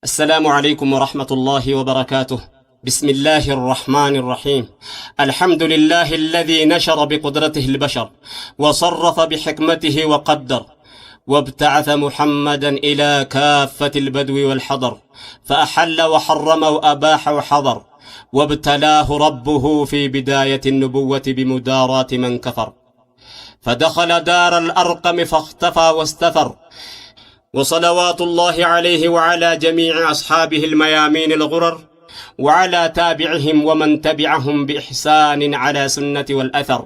السلام عليكم ورحمة الله وبركاته. بسم الله الرحمن الرحيم. الحمد لله الذي نشر بقدرته البشر وصرف بحكمته وقدر، وابتعث محمدا إلى كافة البدو والحضر، فأحل وحرم وأباح وحضر، وابتلاه ربه في بداية النبوة بمداراة من كفر، فدخل دار الأرقم فاختفى واستثر، وصلوات الله عليه وعلى جميع أصحابه الميامين الغرر، وعلى تابعهم ومن تبعهم بإحسان على سنة والأثر،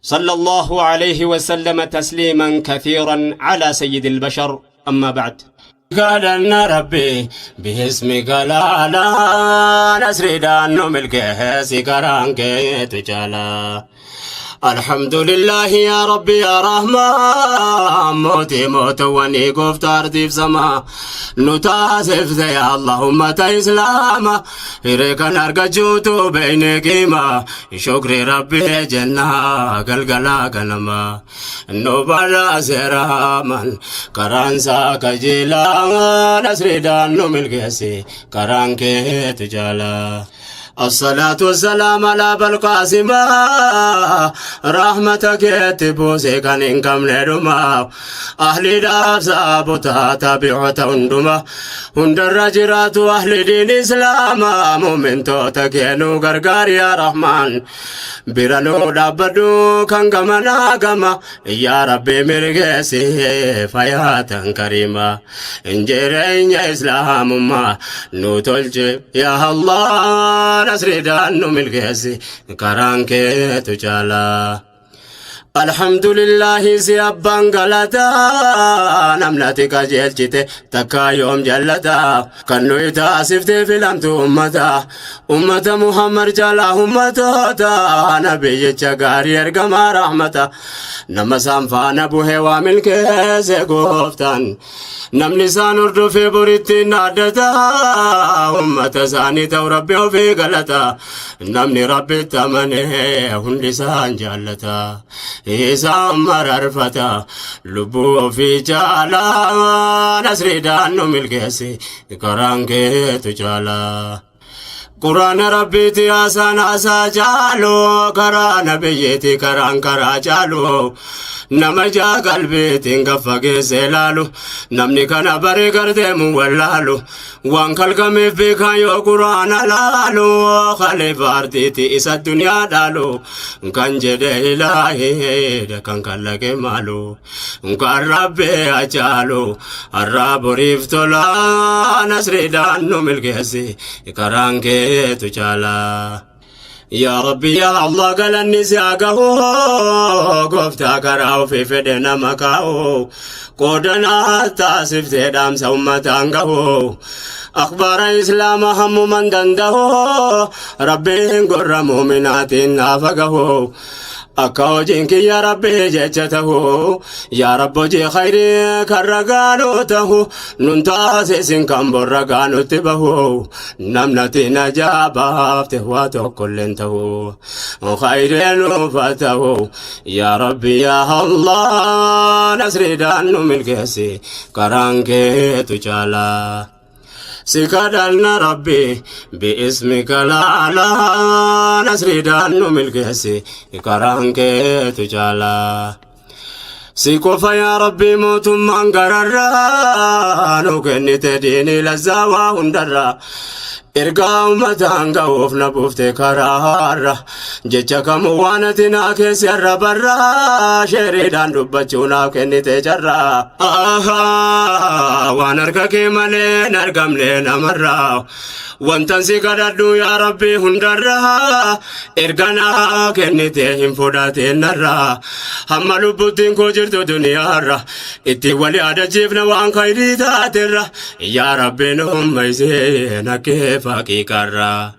صلى الله عليه وسلم تسليما كثيرا على سيد البشر. أما بعد، قالنا ربي باسمك لا لا نسري دانو ملكه سكرانك تجالا. الحمد لله يا ربي يا رحمن، موتي موت وني قفتار ديف سما نتاسف زي اللهم تإسلاما إريك نرقى جوتو بين قيمة شكري ربي جنة قلقلا قنما نوبالا سيرامان كرانسا كجيلا نسري دانو ملكيسي كرانكي تجالا. الصلاة والسلام على بالقاسم رحمتك يتبوسي كان إنكم لرما أهل داب سابتا تابعوتا هندما هندر جرات أهل دين إسلام مؤمن توتك ينو غرغار يا رحمن برانو دابدو كان كمانا كما يا ربي مرغسي فياتا كريما انجرين يا إسلام ما نوتلج يا الله نسري دانو ملكيسي كرانكي تجالا. الحمد لله سيابان غلطا نمناتي كجلجته تكا يوم جلتا كنو يتاسفت في لمتو أمتا محمد جالا أمتا نبي جغاري ارغما رحمتا نمسان فانا بوه وامل كيسي قفتان نمني سانردو في بريتي نادتا أمتا ساني تو ربي في غلطا نمني ربي تمني هندي سان جالتا إسام مررفتا لبو في جالا نسري دانو ملكيسي كرانكي تجالا. قرآن ربي تياسان أسا جالو قرآن بيتي قرآن قرآ جالو نمجا قلبي تنقفق سيلالو نمني كان بري قرده مولالو وانكال كمي في كايو قرآن لالو خليفة أرديتي إسا الدنيا دالو كان جده إلهي دكان كالك مالو كان ربي أجالو الرب ريفتو لا نسري دانو ملكيسي كرانكي تجالا. يا ربي يا الله قال النساء قفتا كراو في فدنا مكاو قودنا تاسف تدام سومتان قهو أخبار إسلام هم من دنده ربي قر مؤمنات نافقه أكاو جنك يا ربي جيجته يا رب جي خيري كرقانو تهو ننتاسي سنكم برقانو تبهو نمنتي نجابا فتهواتو كل انتهو خيرين فتهو يا ربي يا الله نسري دانو ملكيسي كرانكي تجالا. سكادنا ربي باسمك لا لا نسري دانو ملكيسي كرانكي تجالا. سيكوفا يا ربي موت من قرر نوكني تديني لزاوا هندرا إرقا أمتان قوف نبوفتي كرارا جيجا كموانتنا كيسي الربرا شريدان دبجونا كني تجرا وانرقا كيمالي نرقم لنا مرا وانتنسي قدردو يا ربي هندرا إرقانا كني تيهم فوداتي نرا هم لبوتين كوجرتو دنيا را إتي ولي عدا جيفنا وان خيري تاتر يا ربي نهم ميزينا كيف فكيكارا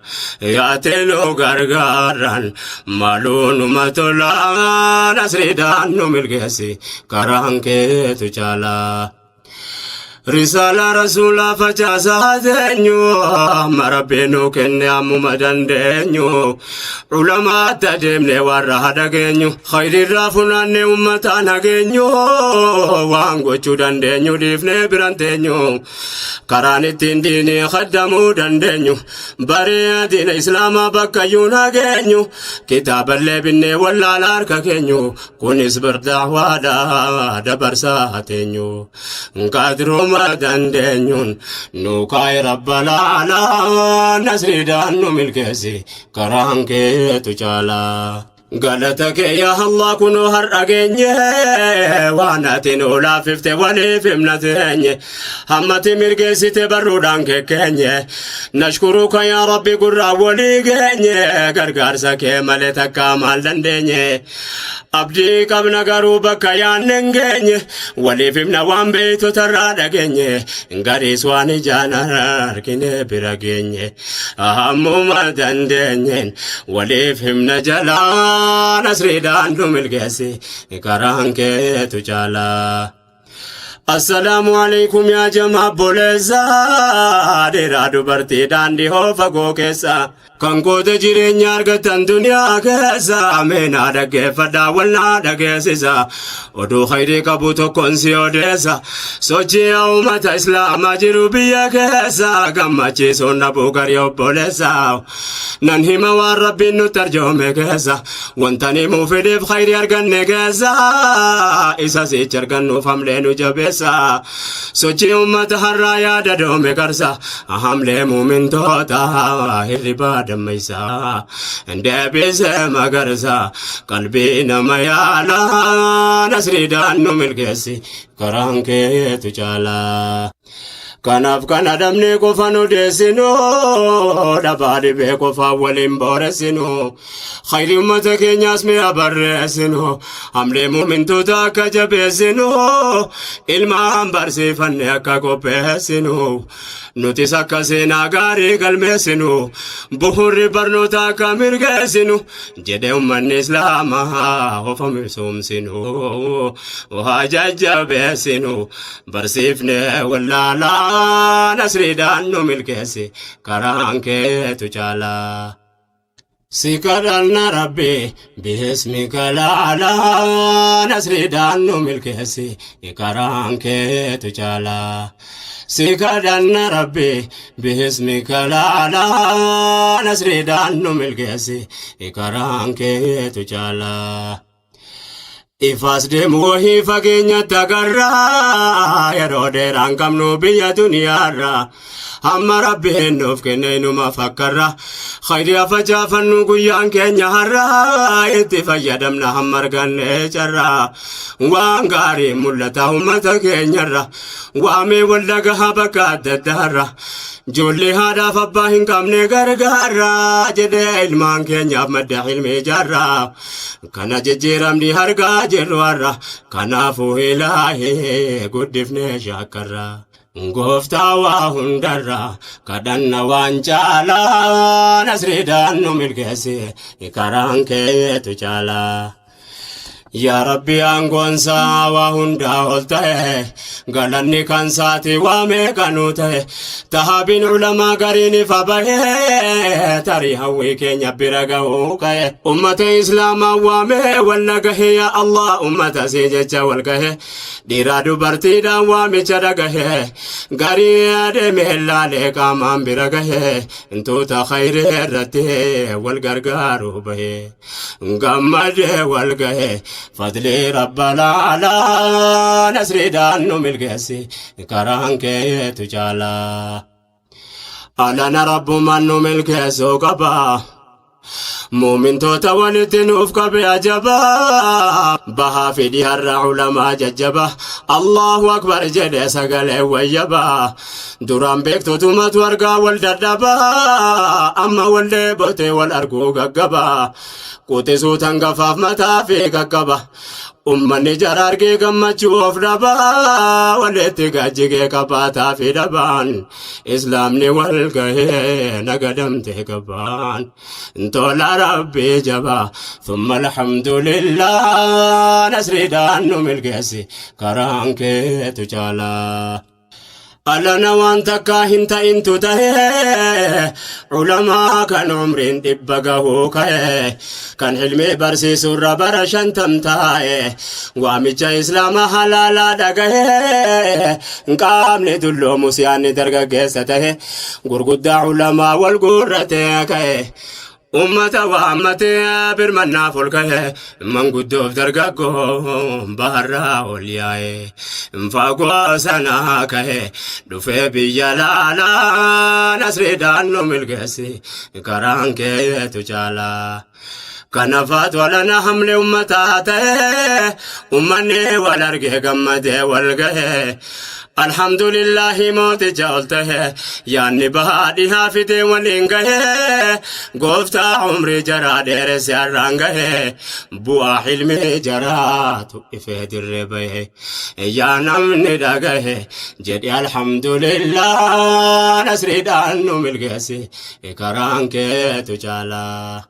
يا تلو غرغاران مالون ماتولا نسري دانو ملكيسي كرانكي تجالا. Risala rasula facasa tenyo marabeno kenne amuma dandenyo ulama tademne warra hadagenyo khairi rafunanne ummata nagenyo wango chudandenyo difne birantenyo karani tindini khaddamu dandenyo bare din islama bakayuna genyo kitaballe binne walla larka kenyo kunis berdahwada dabarsa tenyo ngadro dandenyun nukai rabbala ala nasridan numilkesi karanke tuchala غلطك يا الله كنو هر أجنيه وانا تنولا فيفت ولي فيمنتني همتي مرقسي تبرودانك كنيه نشكرك يا ربي قرى ولي كنيه غرغر سكي ملتك كامل دندنيه أبدي كابنا غروبك يا ننجنيه ولي فيمنا وان بيتو ترى دنيه غريس واني جانا ركني برغنيه أهمو ما دندنيه ولي فيمنا جلال nasridan numilkesi karanke tuchala Assalamu alaikum ya jama boleza dera dubarti dandi ho fago kesa kanko de jirenya argatan dunya kesa amena dage fada wala dage sisa odu khairi kabuto konsi odesa sochi umata islam ajiru biya kesa gamachi sonna bugari boleza nan hima wa rabbi nu tarjume kesa wantani mufid khairi arganne kesa isa se charganu famle nu jabe sochi ummata haraya dadome karsa ahamle mumin tota hirriba damaisa ande bese magarsa qalbi namayala nasridan numilkesi karanke tuchala kanaf kanadamne kofano desino dabadi be kofa walim boresino khairi ummata kenyas me abarresino hamle mumin tota kajabesino ilma ambarse fanne akakopesino nuti sakasena gari galmesino buhuri barnota kamirgesino jede umman islama hofamisumsino wahajajabesino barsifne wallala nasridan numilkesi karanke tuchala سكرنا ربي باسمك الأعلى نسردان ملكسي كرانك تجالا سكرنا ربي باسمك الأعلى نسردان ملكسي كرانك تجالا Ifas demu hi fageenya tagarra yeroo dheeraan qabnu biyya duniyaarra hamma rabbiin nuuf kenne numa fakkarra khayri afajaafannu guyyaan keenya har'a itti fayyadamna hamma arganne carra waan gaarii mul'ata ummata keenyarra waamee waldagaha bakka adda addaarra Jolle haadhaaf abbaa hin qabne gargaarra jedhee ilmaan keenyaaf madda ilmee jaarra kana jijjiiramni hargaa jirru har'a kanaafuu ilaahee guddifnee shaakkarra gooftaa waa hundarra kadhanna waan caalaa nasriidhaan nu milkeesse karaan keetu caalaa. Ya Rabbi angonsa wa hunda oltae galanni kansati wa mekanute tahabin ulama garini fabahe tari hawi kenya biraga ukae ummata islama wa me wallagahe ya Allah ummata sejecha walgahe diradu bartida wa mechadagahe gari ade mehlale kamam biragahe intuta khaire rate walgargaru bahe gammade walgahe فضل ربنا على نسردان ملكسي كرانك تجالا أنا رب من ملكسو قبا مؤمن توتا ولتنوف قبي أجبا بها في ديار علماء ججبا الله أكبر جد سقل ويبا درام بيك توتومت ورقا والدردبا أما والدبوت والأرقو قبا Kote suutan gafaaf mataa fi qaqqaba ummanni jaraargee gammachuu of dhabaa walitti gaajjigee qabaataa fi dhabaan islaamni wal gahee nagadamtee qabaan tola rabbii jabaa thumma alhamdulillah nasriidhaan nu milkeessi karaan keetu caalaa. ألنا وانت كاهن تاينتو تاهي علماء كان عمرين دبقه كاهي كان علمي برسي سورة برشان تمتاهي وامجا إسلام حلالا دقاهي نقام ندلو مسياني درقا قيستاهي قرقود علماء والقرة كاهي أمتا وامتا برمنا فولكه من قدوف درقاقو بحرا ولياي مفاقو سناكه دفع بيجالالا نسر دانو ملقسي كرانكي تجالا كنفات ولنا حمل أمتاته أمني والارقه قمده والقه الحمد لله موت جالته يعني بهادي حافظ ولنگه گفتا عمر جرا دیر سرانگه بوا حلم جرا تو افید ربه یا نم نداگه جدی الحمد لله نصر دانو ملگسی کرانکه تو چالا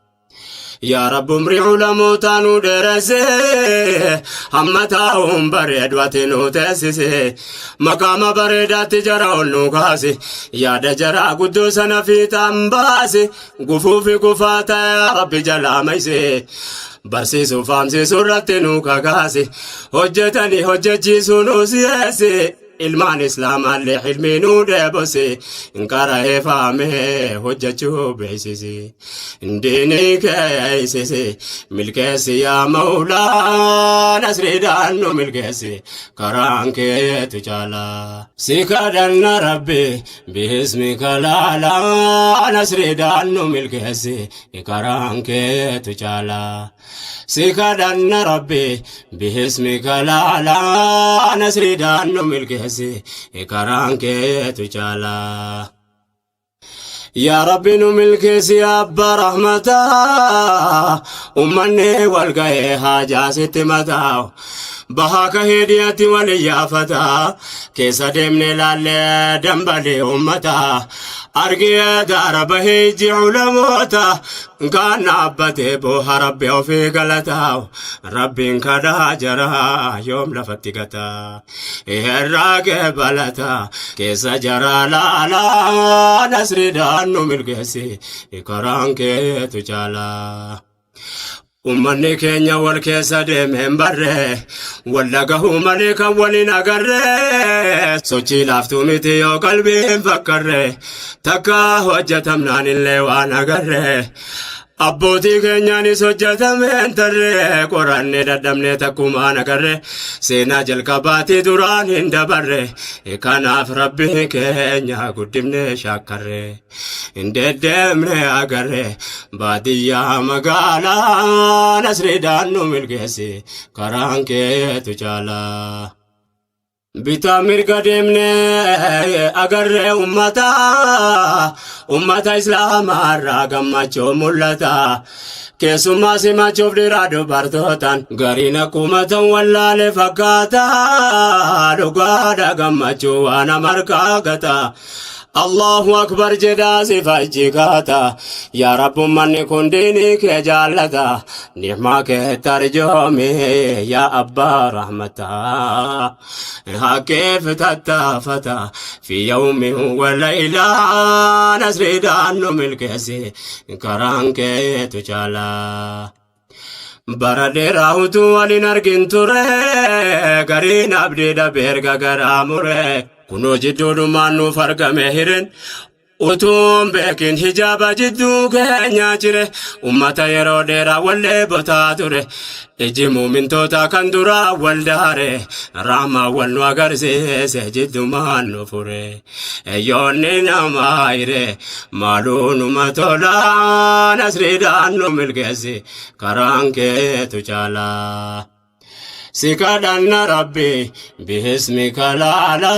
يا رب امري علموتانو درسي همتاهم بريد واتنو تسسي مقام بريدات جراون نوكاسي يا دجرا قدوسنا في تنباسي قفوفي قفاتا يا رب جلا ميسي برسيسو فامسي سورتي نوكاكاسي هجتني هجتجيسو نوسيسي ilmaan islaamallee hilmiinuu deebose inkarahee faamee hojjechuu beeksise indiinii keeysise milkeessi yaa mawlaa nasriidhaan nu milkeessi karaan keetu caalaa si kadhanna rabbi bihismika laalaa nasriidhaan nu milkeessi karaan keetu caalaa si kadhanna rabbi bihismika laalaa nasriidhaan nu milkeessi كرانكي تجالا يا ربي نملك سياب رحمتا أمني والقاي حاجة ستمتا بهاك هديتي وليافتا كيسا دمني لالي دنبالي أمتا أرقيا دار بهيجي علموتا كان أبتي بوها ربي وفي قلتا ربي كدا جرا يوم لفتقتا الراقب بلتا كيسا جرا لا لا نسري دانو ملقسي كرانكي تجالا أمني كينيا والكيسا ديمين بري واللقه ملكا ولنقري سوچي لافتو ميتيو قلبي مفكري تكا هجتمنان اللي وانا قري أبوتي كينياني سجتمين تري قراني ددمني تكومان قري سينا جلقباتي دوران اندبري كاناف ربي كينيا قدمني شاكري انددمني أقري باديا مقالا نسري دانو ملقسي كرانكي تجالا بيتا مرقا دمني أقري أمتا إسلام الراقم مچو ملتا كيسوما سيما چوف ديرادو بارتوتان غرينا كومتا واللالي فقاتا لقادا قمچو وانا مرقاقتا الله أكبر جدا سفاجيكاتا يا رب من كن دينك جالتا نعمك ترجمي يا أبا رحمتا كيف تتافتا في يوم وليلة نسري دانو ملكسي كرانك تجالا برادي راوتو ولين أرجن توري غرين أبدي دبيرغا غراموري كنو جدو دمانو فرق مهرن utuun beekin hijaaba jidduu keenya jire ummata yeroo dheeraa wallee botaa ture iji muumintoota kan duraa wal daare raamaa wal nu agarsiise jiddumaan nu fure eyyoonni namaa hire maaluu numa tolaa nasriidhaan nu milkeessi karaan keetu caalaa سكادنا ربي باسمك لا لا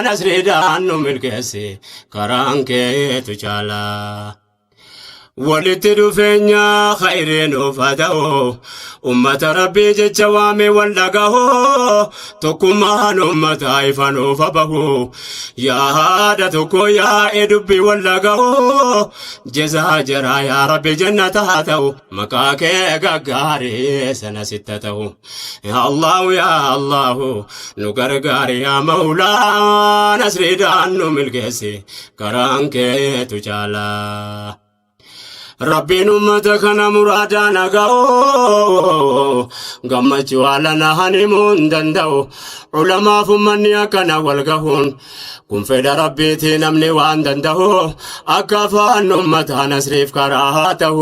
نسري دانو ملكسي كرانكي تجالا ولتدفنيا خيرين وفتو أمة ربي جتشوامي واللقاه تكمان أمة عيفان وفبه يا هذا تكو يا إدبي واللقاه جزا جرا يا ربي جنة هاتو مكاكي قاقاري سنة ستته يا الله نقرقار يا مولا نسرد عنه ملقسي كرانكي تجالا ربين أمتك نمرادا نغاو غمچو علنا هنمون دندو علماء فمني أكنا والغهون كن فيد ربي تنمني وان دندو أكفان أمتا نسريف كراهاته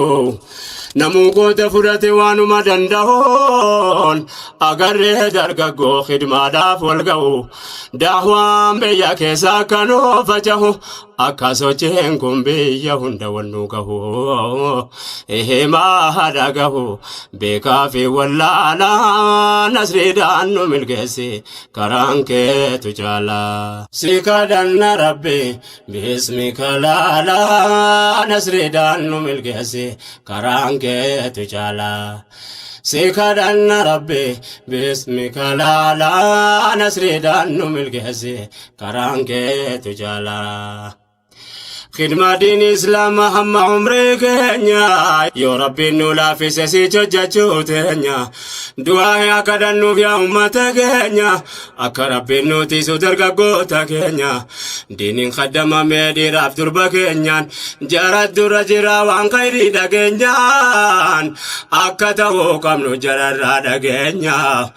نمو قوت فرات وانما دندهون أغر درگو خدمة داف والغو دعوان بيا كيسا كانو فجهو أكاسو چهنكم بيا هند ونوغهو إهما هدغهو بكافي واللالا نسري دانو ملغسي كرانكي تجالا سيكا دان ربي باسمك لالا نسري دانو ملغسي كرانكي تجالا سيكدن ربي باسمك لا نسري دانو ملقسي كرانكي تجالا خدمة دين إسلام هم عمري كنيا يا ربي نولا في سيسي جوجو تنيا دعاء كدنو في أمة كنيا أكربي نوتي سودرغا غوتا كنيا دين خدمة ميدي راف دربا كنيا جارات درجرا وان خيري دا كنيا أكتاو كم نجرر دا كنيا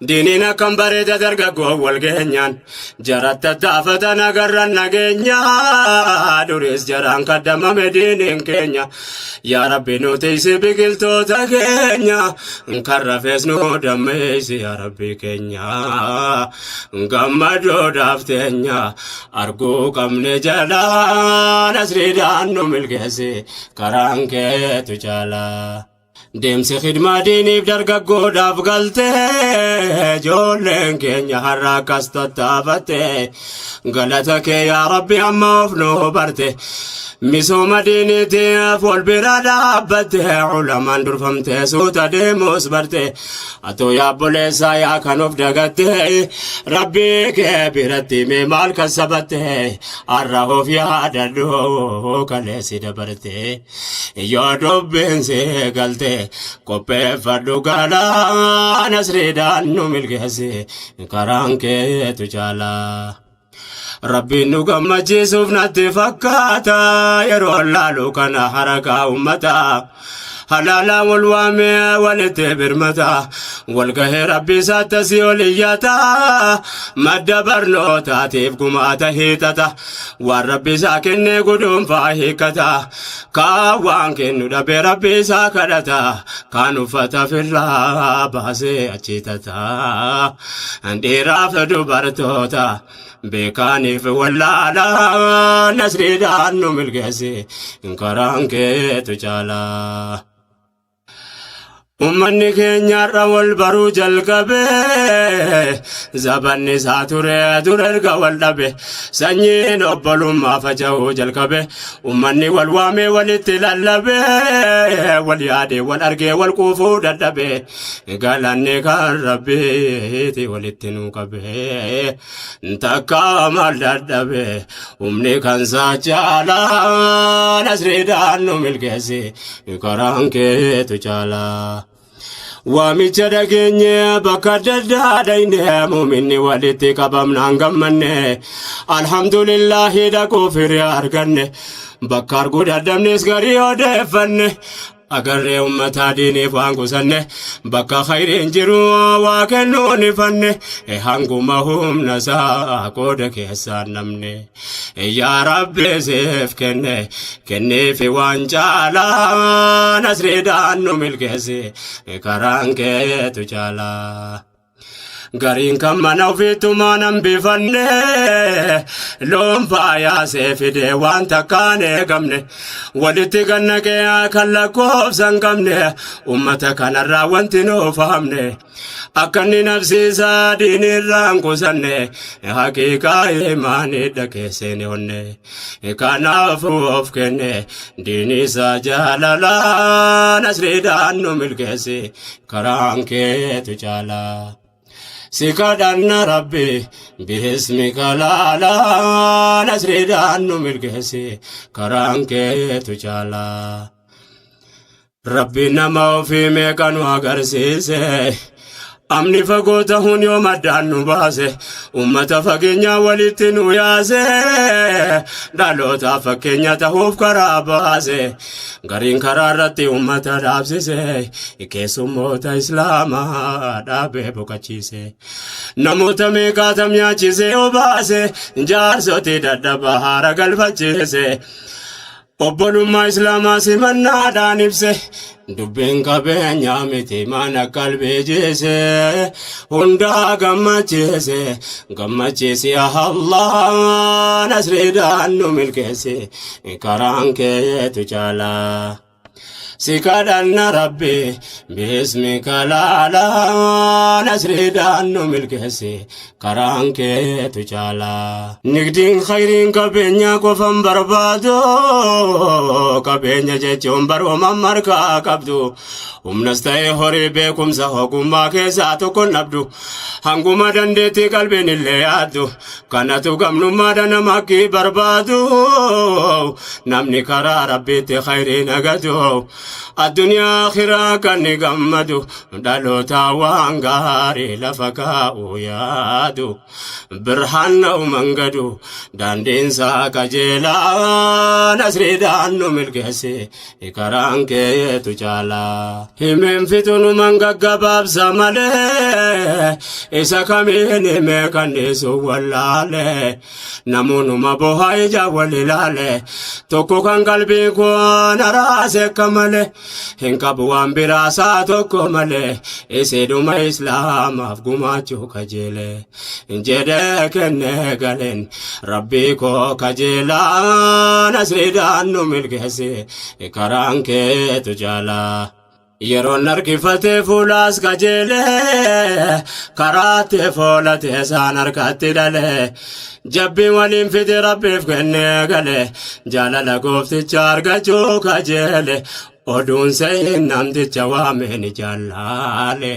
ديننا كم بريدا درغا غوال كنيا جارات تدافتنا غرنا كنيا ريس جران قدم مدين كينيا يا ربي نوتيسي بقلتو تكينيا نكرفيس نو دميسي يا ربي كينيا نقمدو دافتينيا أرقو كم نجلا نسري دانو ملقسي كرانكي تجالا ديمسي خدمة ديني بدرقو داف قلتي جولين كينيا حراكس تتافتي قلتك يا ربي أما وفنو برتي مسوم دينيتي فول برادا بتي علمان درفمتي سوتا ديموس برتي أتو يا بوليسا يا كانوف دقتي ربي كبيرتي ممال كسبتي الرهوف يا دادو كاليسي دبرتي يا دوبين سي قلتي كوبي فردو قالا نسري دانو ملقسي كرانكي تجالا ربي نقم جيسوف نتفكاتا يرولالو كان حركة أمتا حلالا والوامي والتبر متا والقهي ربي ساتسي ولياتا مدبر نوتا تيفكم آتهيتتا والربي ساكني قدوم فاهيكتا كاوان كنو دبي ربي ساكدتا كانوا فتا في الراباسي أجيتتا عندي رافت دبرتوتا بكاني في ولالا نسري دانو ملقسي انكرانكي تجالا أمني كينيا رول برو جلقبه زبني ساتوري دوررقا والدبه سنين أبلو ما فجاو جلقبه أمني والوامي والتلالبه واليادي والأرقي والكوفو ددبه قالني كان ربي والتنوقبه انتكا مال ددبه أمني كان ساجالا نسري دانو ملقسي كرانكي تجالا واميچا دغني بكددا داينه مؤمني ولتي كبمنا غمنه الحمد لله دكو فري ارغنه بكار غددمنس غريو دفنه أجر أمتا ديني فانكو سنة بكا خير انجروا واكنو نفنة هانكو مهم نسا كودك يسان نمني يا رب سيف كني في وانجالا نسري دانو ملكسي كرانك تجالا Gariin kan mana ofiittumaan hambifanne loon faayaasee fide waan takkaan eegamne walitti gannaqee kan lakkoofsan qabne ummata kanarraa wanti nuu fahamne akka inni nafsiisaa diinirraan qusanne haqiiqaa imaanii dhageessine onne kanaafuu of kenne diinisaa jaalalaa nasriidhaan nu milkeessi karaan keetu caalaa. Sikadhanna Rabbi bismika laala nasriidhaan nu milkeessi karaan keetu caalaa. Rabbi nama ofii meeqa nu agarsiise amni fagoo ta'uun yoo maddaan nu baase ummata fageenya walitti nu yaase dhaloota fakkeenya ta'uuf karaa baase gariin karaa irratti ummata dhaabsise keessummoota islaamaa dhaabee boqachiise namoota meeqaatam nyaachise yoo baase jaarsoti dadhabaa haara galfachiise obbolummaa islaamaa simannaadhaan ibse dubbiin qabeenyaa miti mana qalbii jeese hundaa gammachiise Allah nasriidhaan nu milkeessi karaan keetu caalaa. Sikadhanna Rabbi bismika laala nasriidhaan nu milkeessi karaan keetu caalaa. Nigdiin khayriin qabeenya qofan barbaadu qabeenya jechuun barooman markaa qabdu humnas ta'e horii beekumsa ogummaa keessaa tokko dhabdu hanguma dandeetti qalbiin illee yaaddu kanatu gamnummaadha namakkii barbaadu namni karaa rabbiitti khayrii nagadu addunyaa akhiraa kan ni gammadu dhaloota waan gaarii lafa kaa'u yaadu birhaan na'u mangadu daandiinsaa qajeelaa nasriidhaan nu milkeessi karaan keetu caalaa. Himeen fixuun mangaggabaabsa malee isa kamiin himee kanniisu wallaale namoonni bohaa ija wal ilaale tokko kan qalbii koo naraase kamale hin qabu waan biraasaa tokko malee isiidhuma islaamaaf gumaachuu kajeele jedhee kennee galeen rabbii koo kajeelaa nasriidhaan nu milkeessi karaan keetu caalaa. Yeroon harkifatee fuulaas kajeelee karaatee foolatee isaan harkatti dhalee jabbii waliin fide rabbiif kennee galee jaalala goofticha argachuu kajeele oduun seen namticha waameen jaalaale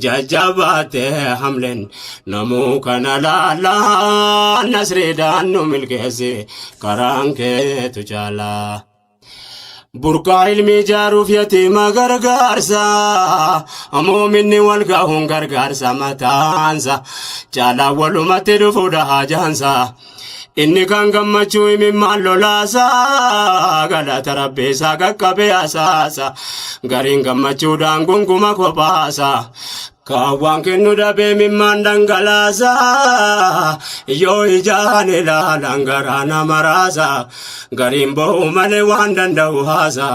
jajjabaatee hamleen namuu kana laalaa nasriidhaan nu milkeessi karaan keetu caalaa. Burqaa ilmi jaaruuf yatiima gargaarsa muuminni wal gahuun gargaarsa mataansa caalaa walumatti dhufuudha haajaansa inni kan gammachuu imimmaan lolaasa galata rabbiisaa qaqqabee asaasa gariin gammachuudhaan gunguma kophaasa kaawwaan kennu dhabee mimmaan dhangalaasa yoo ijaan ilaalan garaa nama raasa gariin bo'u malee waan danda'u haasa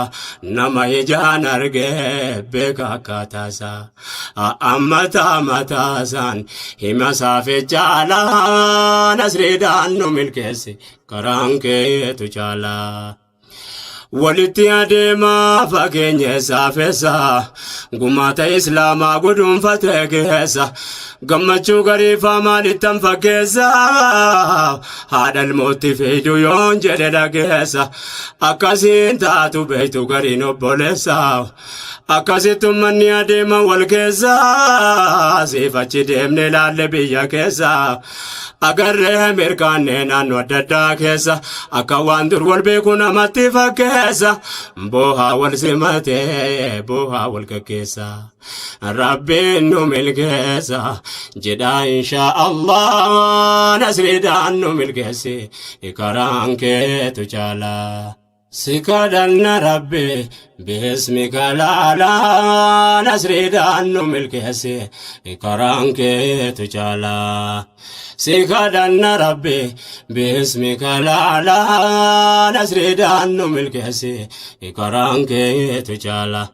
nama ijaan argee beeka akkaataasa ammataa mataasaan hima saafe caalaa nasriidhaan nu milkeessi karaan keetu caalaa. Walitti adeemaa fageenya saafessa gumaata islaamaa gudunfate keessa gammachuu gariifaa maalittan fakkeessa haadha ilmootti feedu yoon jedhe dhageessa akkasiin taatu beektu gariin obboleessa akkasitti ummanni adeema wal keessa siifachi deemne laalle biyya keessa agarree mirkaannee naannoo adda addaa keessa akka waan dur wal beeku namatti fakkeessa boohaa wal simatee boohaa wal gaggeessa rabbiin nu milkeessa jedhaa inshaa Allah nasriidhaan nu milkeessi karaan keetu caalaa. Sikadhanna Rabbi bismika laala nasriidhaan nu milkeessi karaan keetu caalaa. Sikadhanna Rabbi bismika laala nasriidhaan nu milkeessi karaan keetu caalaa.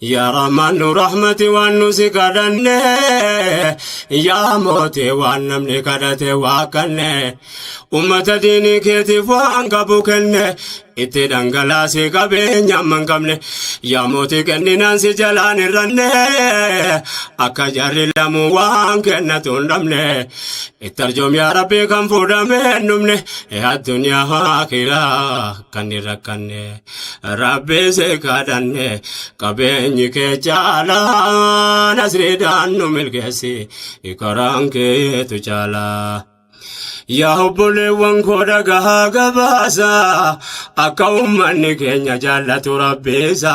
يا رحمن رحمتي وانوسي كدني يا موتي وانمني كدتي واكني أمة ديني كيتي فوانك بوكني itti dhangalaasee qabeenya amman qabne yaa mootii kenninansi jalaan irranne akka jarri lamuu waan kennatu hin dhabne itti arjoom yaa rabbii kan fuudhame hin dhumne addunyaa akiraa kan hin rakkanne rabbii see kadhanne qabeenyi kee caalaa nasriidhaan nu milkeessi karaan keetu caalaa. yaa obboleewwan koo dhagahaa gabaasa akka ummanni keenya jaallatu rabbiisa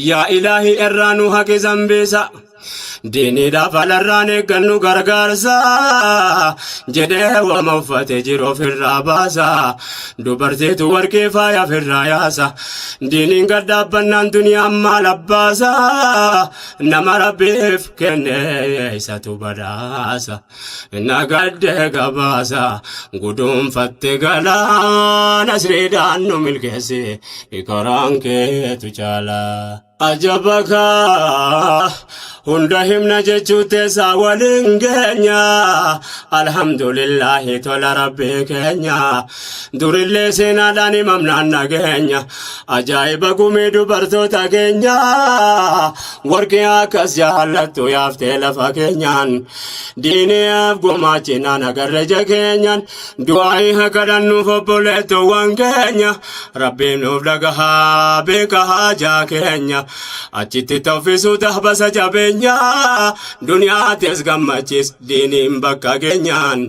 yaa ilaahi irraa nu haqi zambiisa diiniidhaaf alarraan eeggannu gargaarsa jedhee wama uffate jiru ofirraa baasa dubartiitu warqee faaya ofirraa yaasa diiniin gaddaabbannaan duniyaan maal abbaasa nama rabbiif kenne isatu badhaasa nagaddee gabaasa guduunfatte galaa nasriidhaan nu milkeessi karaan keetu caalaa. ajabaka hunda himna jechuute saa waliin geenya alhamdulillahi tola rabbii keenya durillee seenaadhaan himamnaan nageenya ajaa'iba gumii dubartoota keenya warqii akkas jaallattu yaaftee lafa keenyaan diiniyaaf gumaachinaan agarreja keenyaan du'aa'ii hakadhannuuf obboleettuwwan keenya rabbiin nuuf dhagahaa beeka haajaa keenya achitti tawfisuudhaaf basa jabeenya duniyaatis gammachiis diiniin bakka keenyaan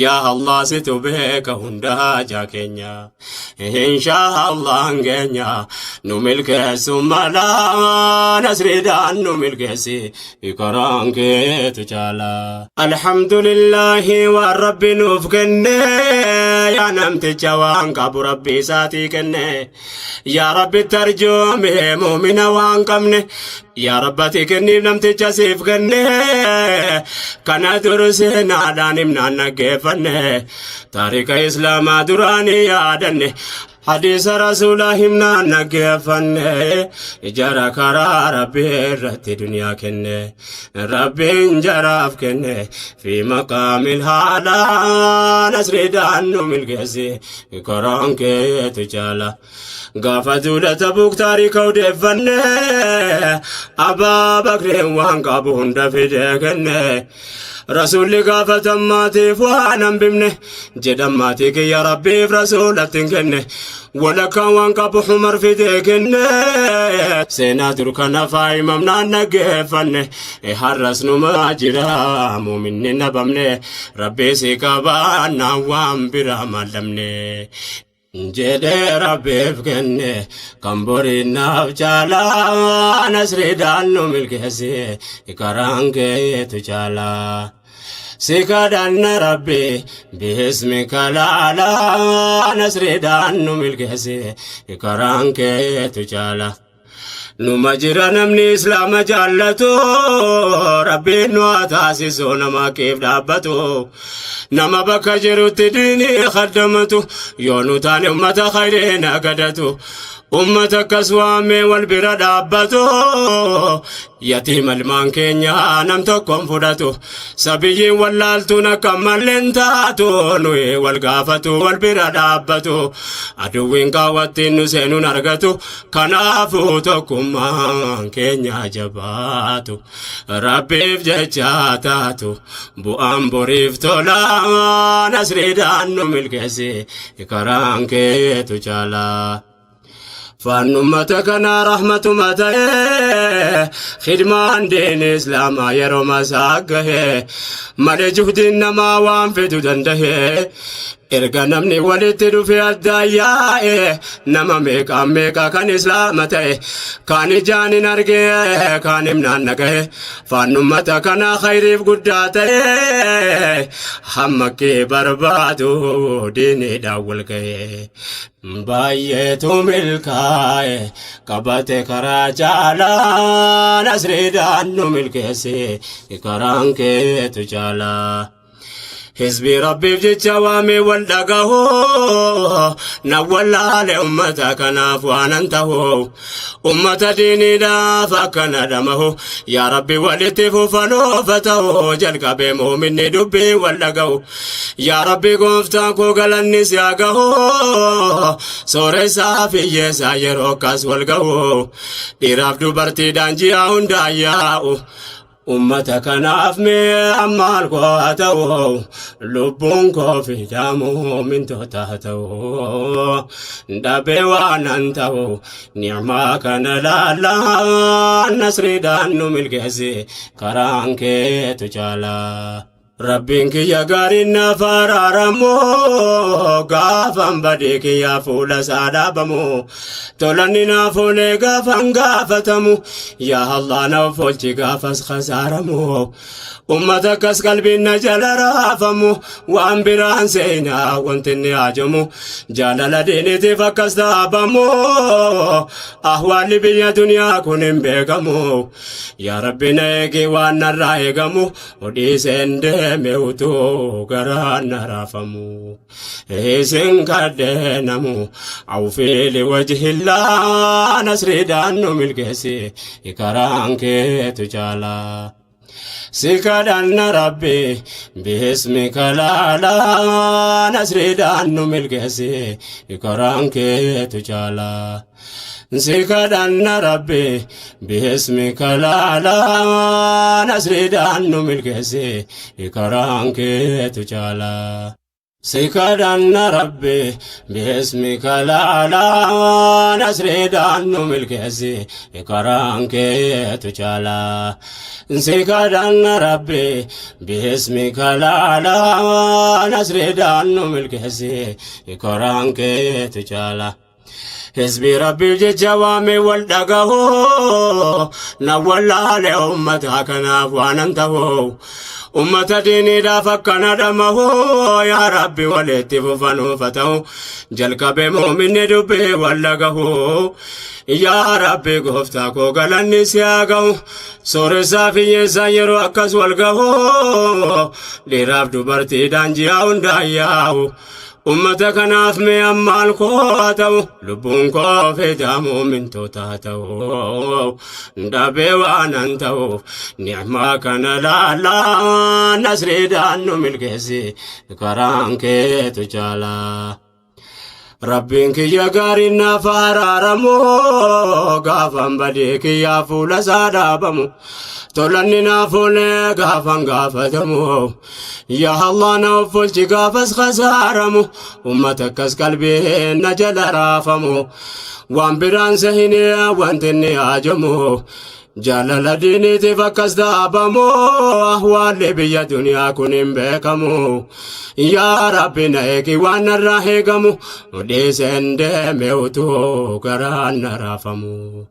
yaa Allah situ beeka hunda haajaa keenya inshaa Allah keenya nu milkeessu malaa nasriidhaan nu milkeessi karaan keetu caalaa. alhamdulillahi waan rabbi nuuf kenne yaa namticha waan qabu rabbi isaatii kenne yaa rabbi tarjoome muumina waan qabne yaa rabbati kenniif namticha siif kenne kana dursee naadhaan himnaan naggeeffanne taarika islaamaa duraanii yaadanne hadiisa rasuulaa himnaan naggeeffanne ijara karaa rabbii irratti duniyaa kenne rabbiin jaraaf kenne fi maqaamil haalaa nasriidhaan nu milkeessi karaan keetu caalaa. gaafa duula Tabuuk taarika odeeffanne Abaa Bakreen waan qabu hunda fidee kenne rasuulli gaafatammaatiif waan hambifne jedhammaatii kiyya rabbiif rasuulattiin kenne walakkaan waan qabu Umar fidee kenne seenaa durkana faayimamnaan naggeeffanne har'as numaa jira muuminni nabamne rabbii si qabaannaan waan biraa maallamne jedhee rabbiif kenne kan boriinaaf caalaa nasriidhaan nu milkeessi karaan keetu caalaa. si kadhanna rabbi bismika laalaa nasriidhaan nu milkeessi karaan keetu caalaa. numa jira namni islaama jaallatu rabbiin nu haa taasisu nama keef dhaabbatu nama bakka jirutti diinii khaddamatu yoo nu taane ummata khayrii nagadatu ummata akkas waamee wal bira dhaabbatu yatiima ilmaan keenya nam tokkoon fudhatu sabiyyiin wallaaltuun akka malleen taatu nuyi wal gaafatu wal bira dhaabbatu aduwwiin kaawwattiin nu seenuun argatu kanaafuu tokkummaan keenya jabaatu rabbiif jecha taatu bu'aan boriif tolaa nasriidhaan nu milkeessi karaan keetu caalaa. فانمتا كنا رحمة متى خدمان دين إسلام يروم ساقه مال جهد إنما وانفد دنده إرقا نمني ولتدو في الدايا نما ميكا كان إسلامته كان جاني نرقه كان منانقه فانمتا كنا خيريف قداته حمكي بربادو ديني داولكه baay'eetu milkaa'e qabate karaa caalaa nasriidhaan nu milkeessi karaan keetu caalaa. حزبي ربي في جوامي والدقه نولا لأمتك نافوان انتهو أمة ديني لا فكنا دمه يا ربي ولتف فنوفته جلق بمؤمن دبي والدقه يا ربي قفتك وقلني سياقه سوري صافي يساير وكاس والقه ديراف دبرتي دانجي هنداياو أمتك نافمي أمال قواتو لبون كوفي جامو من تحتو دابي وانانتو نعمك نلالا نسري دانو ملكسي كرانكي تجالا ربك يا غارينا فرارمو غافن بديك يا فول سادابمو تولنينا فول غافن غافتمو يا الله نفولتي غافس خسارمو أمتك قلبي نجل رافمو وأنبران سينا وانتني عجمو جلال ديني تفكس دابمو أحوالي بيا دنيا كنين بيغمو يا ربي نيكي وانا رايغمو ودي سند ميوتو غران رافمو إيسن كدنمو عوفي لوجه الله نسري دانو ملكسي إكرانك تجالا سكدنا ربي باسمك لا لا نسري دانو ملكسي إكرانك تجالا سكدنا ربي باسمك لا لا نسري دانو ملكسي إكرانك تجالا سكدنا ربي باسمك لا لا نسري دانو ملكسي إكرانك تجالا سكدنا ربي باسمك لا لا نسري دانو ملكسي إكرانك تجالا حزبي ربي جوامي والدقه نولا لأمتك نافوان انتهو أمة ديني لا فكنا دمه يا ربي ولتف فنوفته جلك بمؤمن دبي واللقه يا ربي قفتك وقلني سياقه سور صافي يسير أكس والقه لراب دبرتي دانجي هنداياو أمتك نافمي أمال قواتو لبون كوفي دامو من توتاتو دابي وانانتو نعمك نلالا نسري دانو ملكسي كرانك تجالا ربك يا غارينا فرارمو غافن بديك يا فول سادابمو تولنينا فول غافن غافتمو يا الله نوفلتي غافس خسارمو أمتك قلبي نجل رافمو وانبران سهيني وانتني عجمو جلال ديني تفكس دابمو أحوالي بيا دنيا كنين بكمو يا ربي نايكي وانا راهيقمو وديسن دميوتو كران رافمو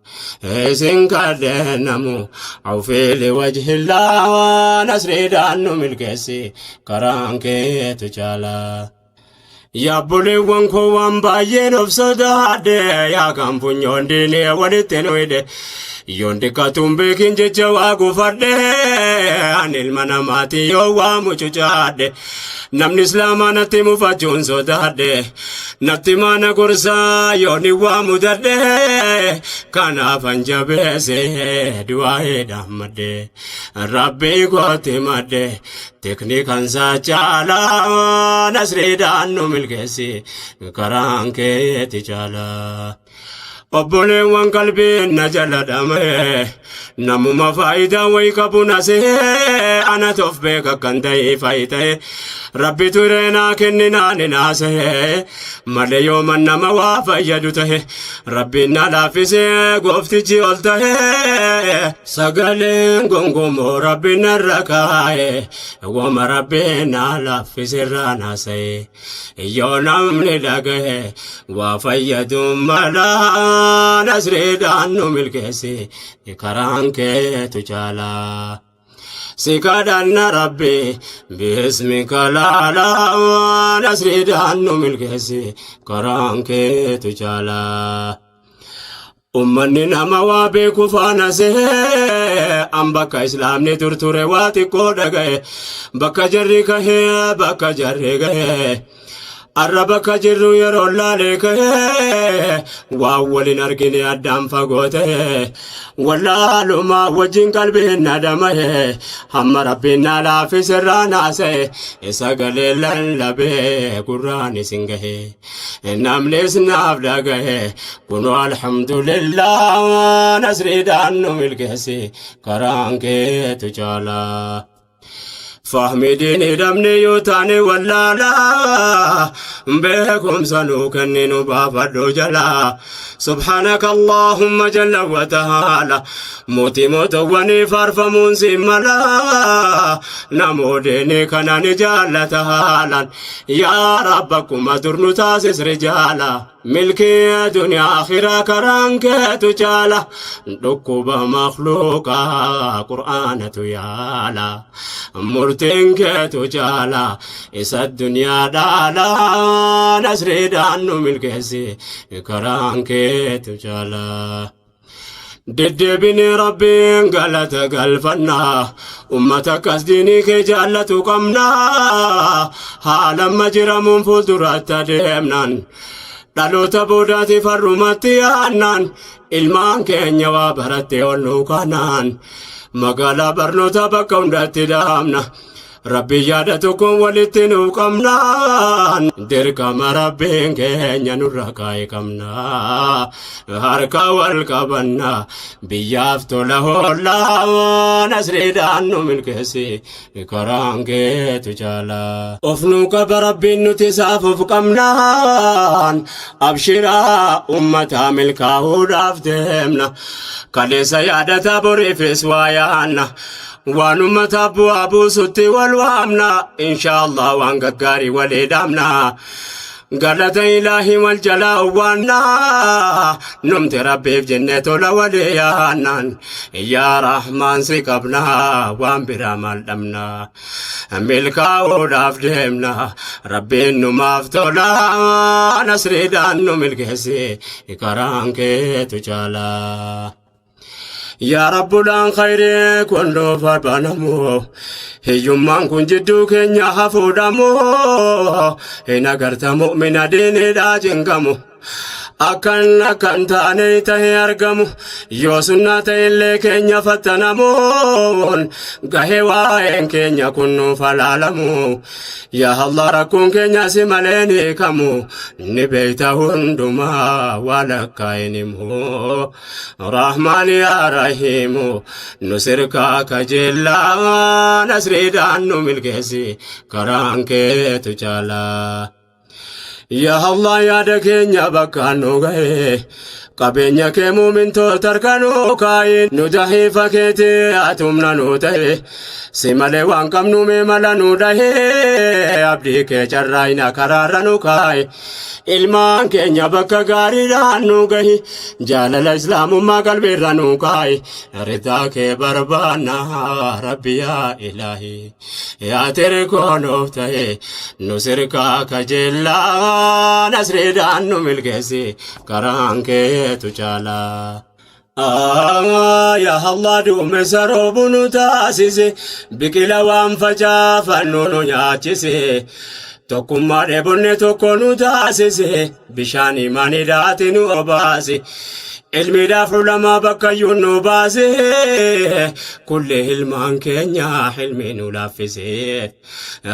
إيسن كردنمو عوفي لوجه الله نسري دانو ملكسي كران كي تجالا يا بولي وانكو وانباين افسداد يا كامبون يونديني ودتنويد يوندي كاتومبي كنجي جواغو فرد عن المنامات يوامو چوچاد نمن اسلاما نتي مفاجون سوداد نتي مانا قرصا يوني وامو درد كانا فنجابي سي دواهي دامد ربي قوتي مد تكنيكان سا چالا نسري دانو ملكسي كرانك تجالا أبولي وان قلبي نجل دمه نمو فايدة ويكبو نسيه أنا توفبك كنتي فايته ربي ترينا كننا نناسه ملي يوم نما وافيدته ربي نلافسه قفتي جولته سقلين قنقم ربي نركاه وما ربي نلافسه راناسه يونم ندقه وافيد ملا نسري دانو ملكسي كرانك تجالا سكادنا ربي باسمك لا لا نسري دانو ملكسي كرانك تجالا ummanni nama waa beeku faana sehe an bakka islaamni turture waa xiqqoo dhagaye bakka jarri kahee bakka jarri gahe arraba ka jirru yeroo laalee kahee waa walin argine addaan fagoote wallaaluma wajjin qalbiin nadamahe hamma rabbiin na laafisirraa naasa'e isa galee lallabee gurraan isin gahe namnis naaf dhagahe kunoo alhamdulillah nasriidhaan nu milkeesse karaan keetu caalaa. Fahmidini damni yutani wallala bekum sanukanninu bafaddu jala subhanaka allahumma jalla wa ta'ala muti mutawani farfamun simala namodini kanani jallata halan ya rabbakum adurnu tasis rijala milki dunya akhira karanke tujala dukuba makhluqa qur'anatu yala murtinke tujala isa dunya dala nasridan nu milkesi karanke tujala dedebini rabbiin galata galfanna ummata kasdini ke jallatu qabna haalamma jiramuun fuulduratta deemnan dhaloota boodaati farrumatti aannan ilmaan keenya waa baratte olnu kanaan magaalaa barnoota bakka hundatti daamna rabbi yaada tokkoon walitti nuuf qabnaan dirqama rabbiin keenya nurra kaa'e qabna harka wal qabanna biyyaaf tola hollaa nasriidhaan nu milkeesse karaan keetu caalaa of nu qaba rabbiin nuti isaaf of qabnaan abshiraa ummataa milkaa'uudhaaf deemna kaleessa yaadata boriifis waa yaanna waan ummata bu'aa buusutti wal waamna inshaallah waan gaggaarii walii dhaamna galata ilaahi wal jalaa uwwaanna numti rabbiif jennee tola walii yaannan yaa rahmaan si qabna waan biraa maal dhabna milkaa'uudhaaf deemna rabbiin numaaf tola nasriidhaan nu milkeesse karaan keetu caalaa. Ya Rabbulaan khayrii kondoo farbanamoo hiyyummaan kun jidduu keenya hafuudhamoo hin agarta mu'mina diinidhaa cinqamu akkan taane tahee argamu yoo sunnaa ta'ellee keenya fattanamuun gahee waa'een keenya kun nuuf halaalamu yaa Allah rakkoon keenya si malee ni hiikamu ni beeyta hundumaa waan akka hin himu rahmaan yaa rahiimu nu sirkaa kajeellaa nasriidhaan nu milkeessi karaan keetu caalaa. Ya Allah yaada keenya bakka nu gahe qabeenya kee muumintoota harkanuu kaayi nu dahiifa keetii atumna nu ta'e si malee waan qabnu mee mala nu dhahee abdii kee carraayina karaarra nu kaayi ilmaan keenya bakka gaariidhaan nu gahi jaalala islaamummaa qalbiirra nu kaayi ridaa kee barbaanna rabbi yaa ilaahi yaa tirikoonuuf ta'e nu sirkaa kajeellaa nasriidhaan nu milkeessi karaan keetu caalaa. Ya Allah duumessa roobu nu taasise biqila waan facaafannu nu nyaachise tokkummaa dheebonne tokko nu taasise bishaan imaaniidhaati nu obaase ilmiidhaaf ulamaa bakkayyuu nu baase kulli ilmaan keenya ilmi nu laaffise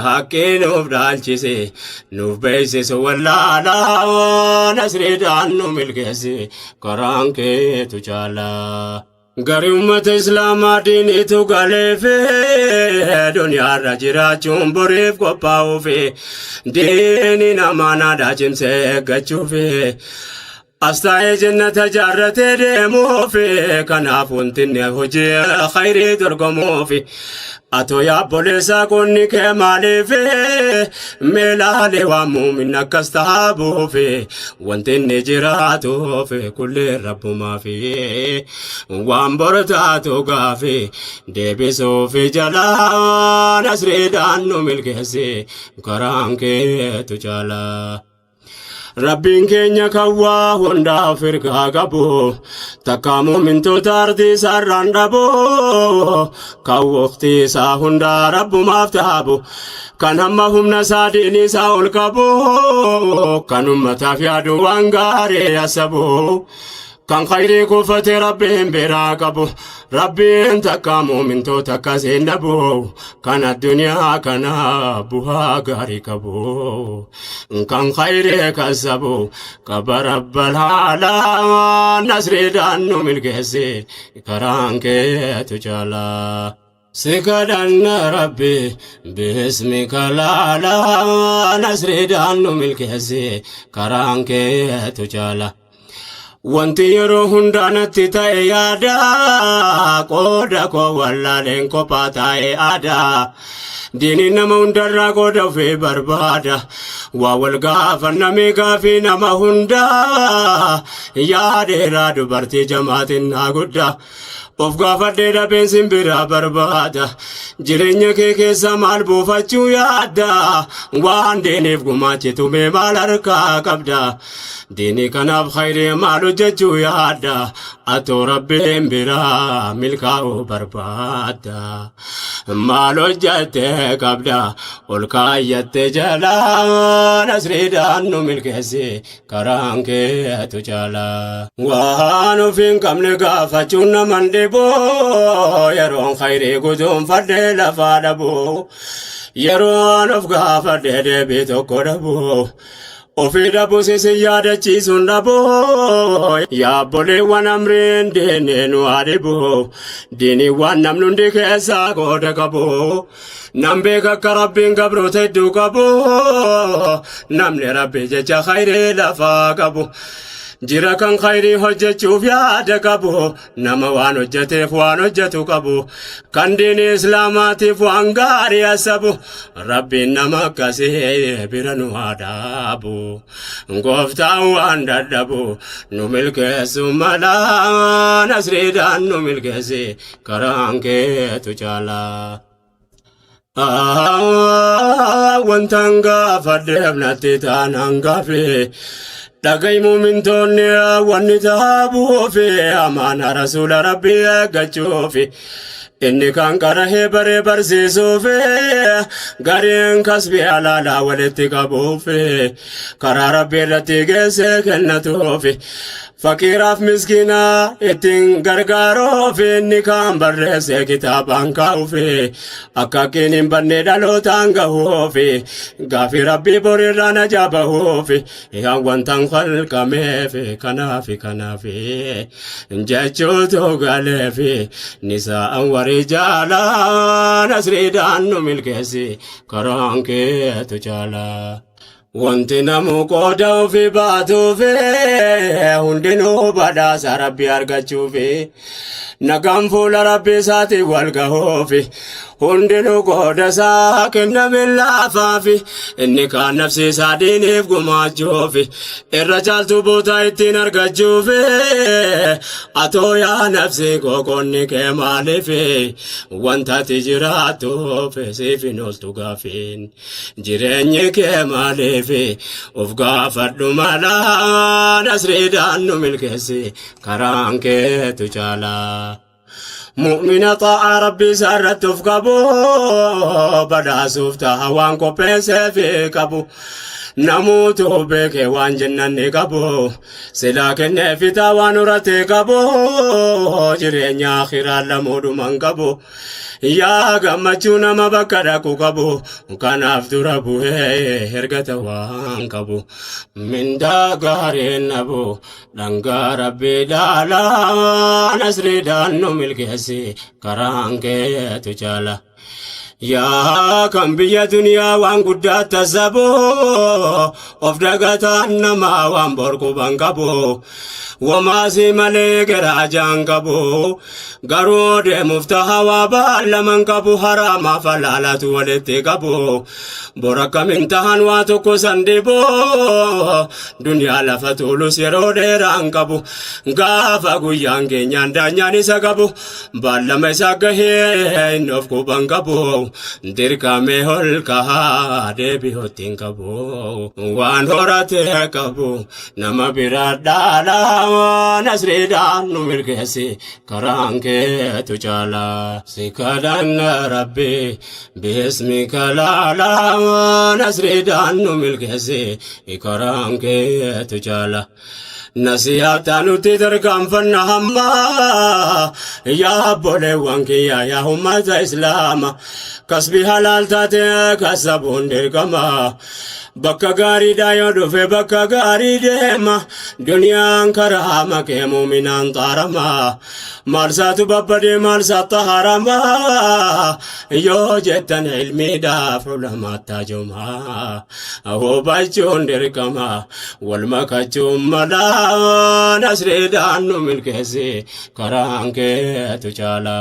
haqqii nuuf dhaalchise nuuf beeksise wallaalaa nasriidhaan nu milkeesse karaan keetu caalaa. Gari ummata islaamaa diiniitu galeefe duniyaarra jiraachuun boriif qophaa'uufe diini namaa naadhaa cimsee eeggachuufe astaa'ee jannata jaarratee deemuufi kanaaf wantinne hojii khayrii dorgomuufi atoo yaabboleessaa qonni kee maaliifi meelaalee waan muumin akkas taabuufi wantinne jiraatuufi kullee rabbumaafi waan bortaatu gaafi deebisuufi jalaa nasriidhaan nu milkeessi karaan keetu caalaa. Rabbiin keenya kawwaa hundaa firgaa qabu takka muumintoota ardii isaarraan dhabu kan waqtii isaa hundaa rabbumaaf taabu kan hamma humna isaa diinii isaa ol qabu kan ummataaf yaadu waan gaarii yasabu kan khayrii kuufate rabbiin biraa qabu rabbiin takka muumintoota akkasiin dhabu kan addunyaa kana bu'aa gaarii qabu kan khayrii kasabu qaba rabbal aalaa nasriidhaan nu milkeesse karaan keetu jaalaa. Sikadanna rabbi bismika laalaa nasriidhaan nu milkeesse karaan keetu jaalaa. Wanti yeroo hundaanatti ta'e yaada qooda koo wallaaleen kophaa ta'e aadaa diini nama hundarraa qooda ofii barbaada waa wal gaafannamee gaafii nama hundaa yaadeeraa dubartii jamaatiin naa guddaa of gaafadhee dhabeen simbiraa barbaada jireenya kee keessa maal buufachuu yaadda waan diiniif gumaachitu mee maal harkaa qabda diini kanaaf khayrii maal hojjechuu yaadda atoo rabbiin biraa milkaa'uu barbaada maal hojjettee qabda ol kaayyattee jalaa nasriidhaan nu milkeesse karaan keetu jaalaa waan ofiin qabne gaafachuun naman dhiboo yeroon khayrii guduunfadhee lafaa dhabuu yeroon of gaafadhee deebii tokko dhabuu ofii dhabuu sisin yaadachiisuun dhabuu yaabboleewwan amriin diinii nu haadhibuu diiniiwwan namni hundi keessaa qooda qabuu nam beeka akka rabbiin gabroota hedduu qabuu namni rabbii jecha khayrii lafaa qabu jira kan khayrii hojjechuuf yaada qabu nama waan hojjeteef waan hojjetu qabu kan diinii islaamaatiif waan gaarii yasabu rabbiin nama akkasii bira nu haadhaabu gooftaan waan dadhabu nu milkeessu malaa nasriidhaan nu milkeesse karaan keetu jaalaa. Wantan gaafadheef natti taanaan gaafee dhagay muumintoonni wanni taabuufi amaana rasuula rabbii eeggachuufi inni kan qarahee baree barsiisuufi gariin kasbii alaalaa walitti qabuufi karaa rabbii irratti geessee kennatuufi fakiiraaf miskiinaa ittiin gargaaruufi inni kan barreesse kitaabaan kaa'uufi akka akkiin hin banne dhalootaan gahuufi gaafii rabbii boriirraan ajaabahuufi yaan wantan qalqameefi kanaafi jechuutu galeefi nisaa'an warii jaalaa nasriidhaan nu milkeesse karaan keetu jaalaa. Wanti namu qooda ofii baatuufi hundinuu badhaasa rabbii argachuufi nagaan fuula rabbii isaatiin wal gahuufi hundinuu qooda isaa kenname laafaafi inni kaan nafsi isaa diiniif gumaachuufi irra caaltuu buutaa ittiin argachuufi atoo yaa nafsi qoqonni kee maaliifi wantati jiraattuufi siif hin ooltu gaafiin jireenyi kee maaliif of gaafadhu malaa nasriidhaan nu milkeesse karaan keetu jaalaa. Mu'mina xaa'aa rabbii isaa irratti of qabu badhaasuuf ta'a waan qopheesseef qabu namuutu beekee waan jennanni qabu silaa kennee fitaa waan horate qabu jireenya akhiraa lamuudhuman qabu yaa gammachuu nama bakka dhaqu qabu kanaaf dura bu'ee ergata waan qabu mindaa gaariin nabu dhangaa rabbii laalaa nasriidhaan nu milkeesse karaan keetu jaalaa. Yaa kan biyya duniyaa waan guddaa tasabu of dagataan nama waan borquban qabu wamaasi malee garaa jaan qabu garuu deemuuf tahawaa baalaman qabu haraama falaalatu walitti qabu bora kamin tahan waa tokko sandibu duniyaa lafa tuulus yeroo dheeraan qabu gaafa guyyaan keenyaan daanyaan isa qabu baalama isa gahee inni of quban qabu dirqame holkaha deebi hotiin qabu waan horate qabu nama bira dhaala nasriidhaan nu milkeessi karaan keetu caala si kadhanna rabbi bismika laala nasriidhaan nu milkeessi karaan keetu caala nasiihata nuti tarkaanfanna hamma yaa obboleewwan kiyya yaa ummata islaama kasbii halaal taate kasabuun dirqama bakka gaariidhaa yoo dhufe bakka gaarii deema duniyaan karaa makee muuminaan xaarama maalsaatu babbadee maalsaatu harama yoo jettan ilmiidhaaf ulamaattaa juma hubachuun dirqama wal makachuun mala nasriidhaan nu milkeessi karaan keetu caala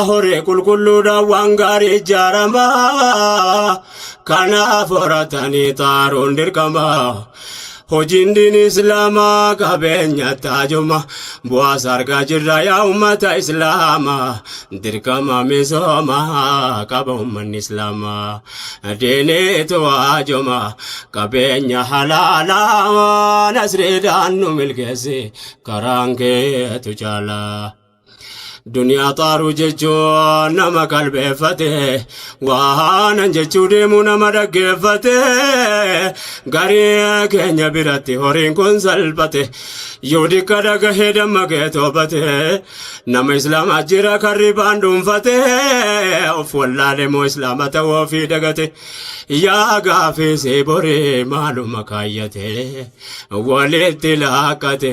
horii qulqulluudhaan waan gaarii ijaarama kanaaf horatanii xaaruun dirqama hojiin diin islaamaa qabeenya taajuma bu'aas argaa jirra yaa ummata islaamaa dirqama misooma qaba ummanni islaamaa diiniitu waajuma qabeenya halaalaa nasriidhaan nu milkeessi karaan keetu caala duniyaa xaaruu jechuun nama qalbeeffate waanan jechuu deemuu nama dhaggeeffate garii keenya biratti horiin kun salphate yoo dikka dhagahee dammaqee toobate nama islaamaa jira kan ribaan dhuunfate of wallaale moo islaama ta'uu ofii dagate yaa gaafisee boree maaluma kaayyate walitti laakkate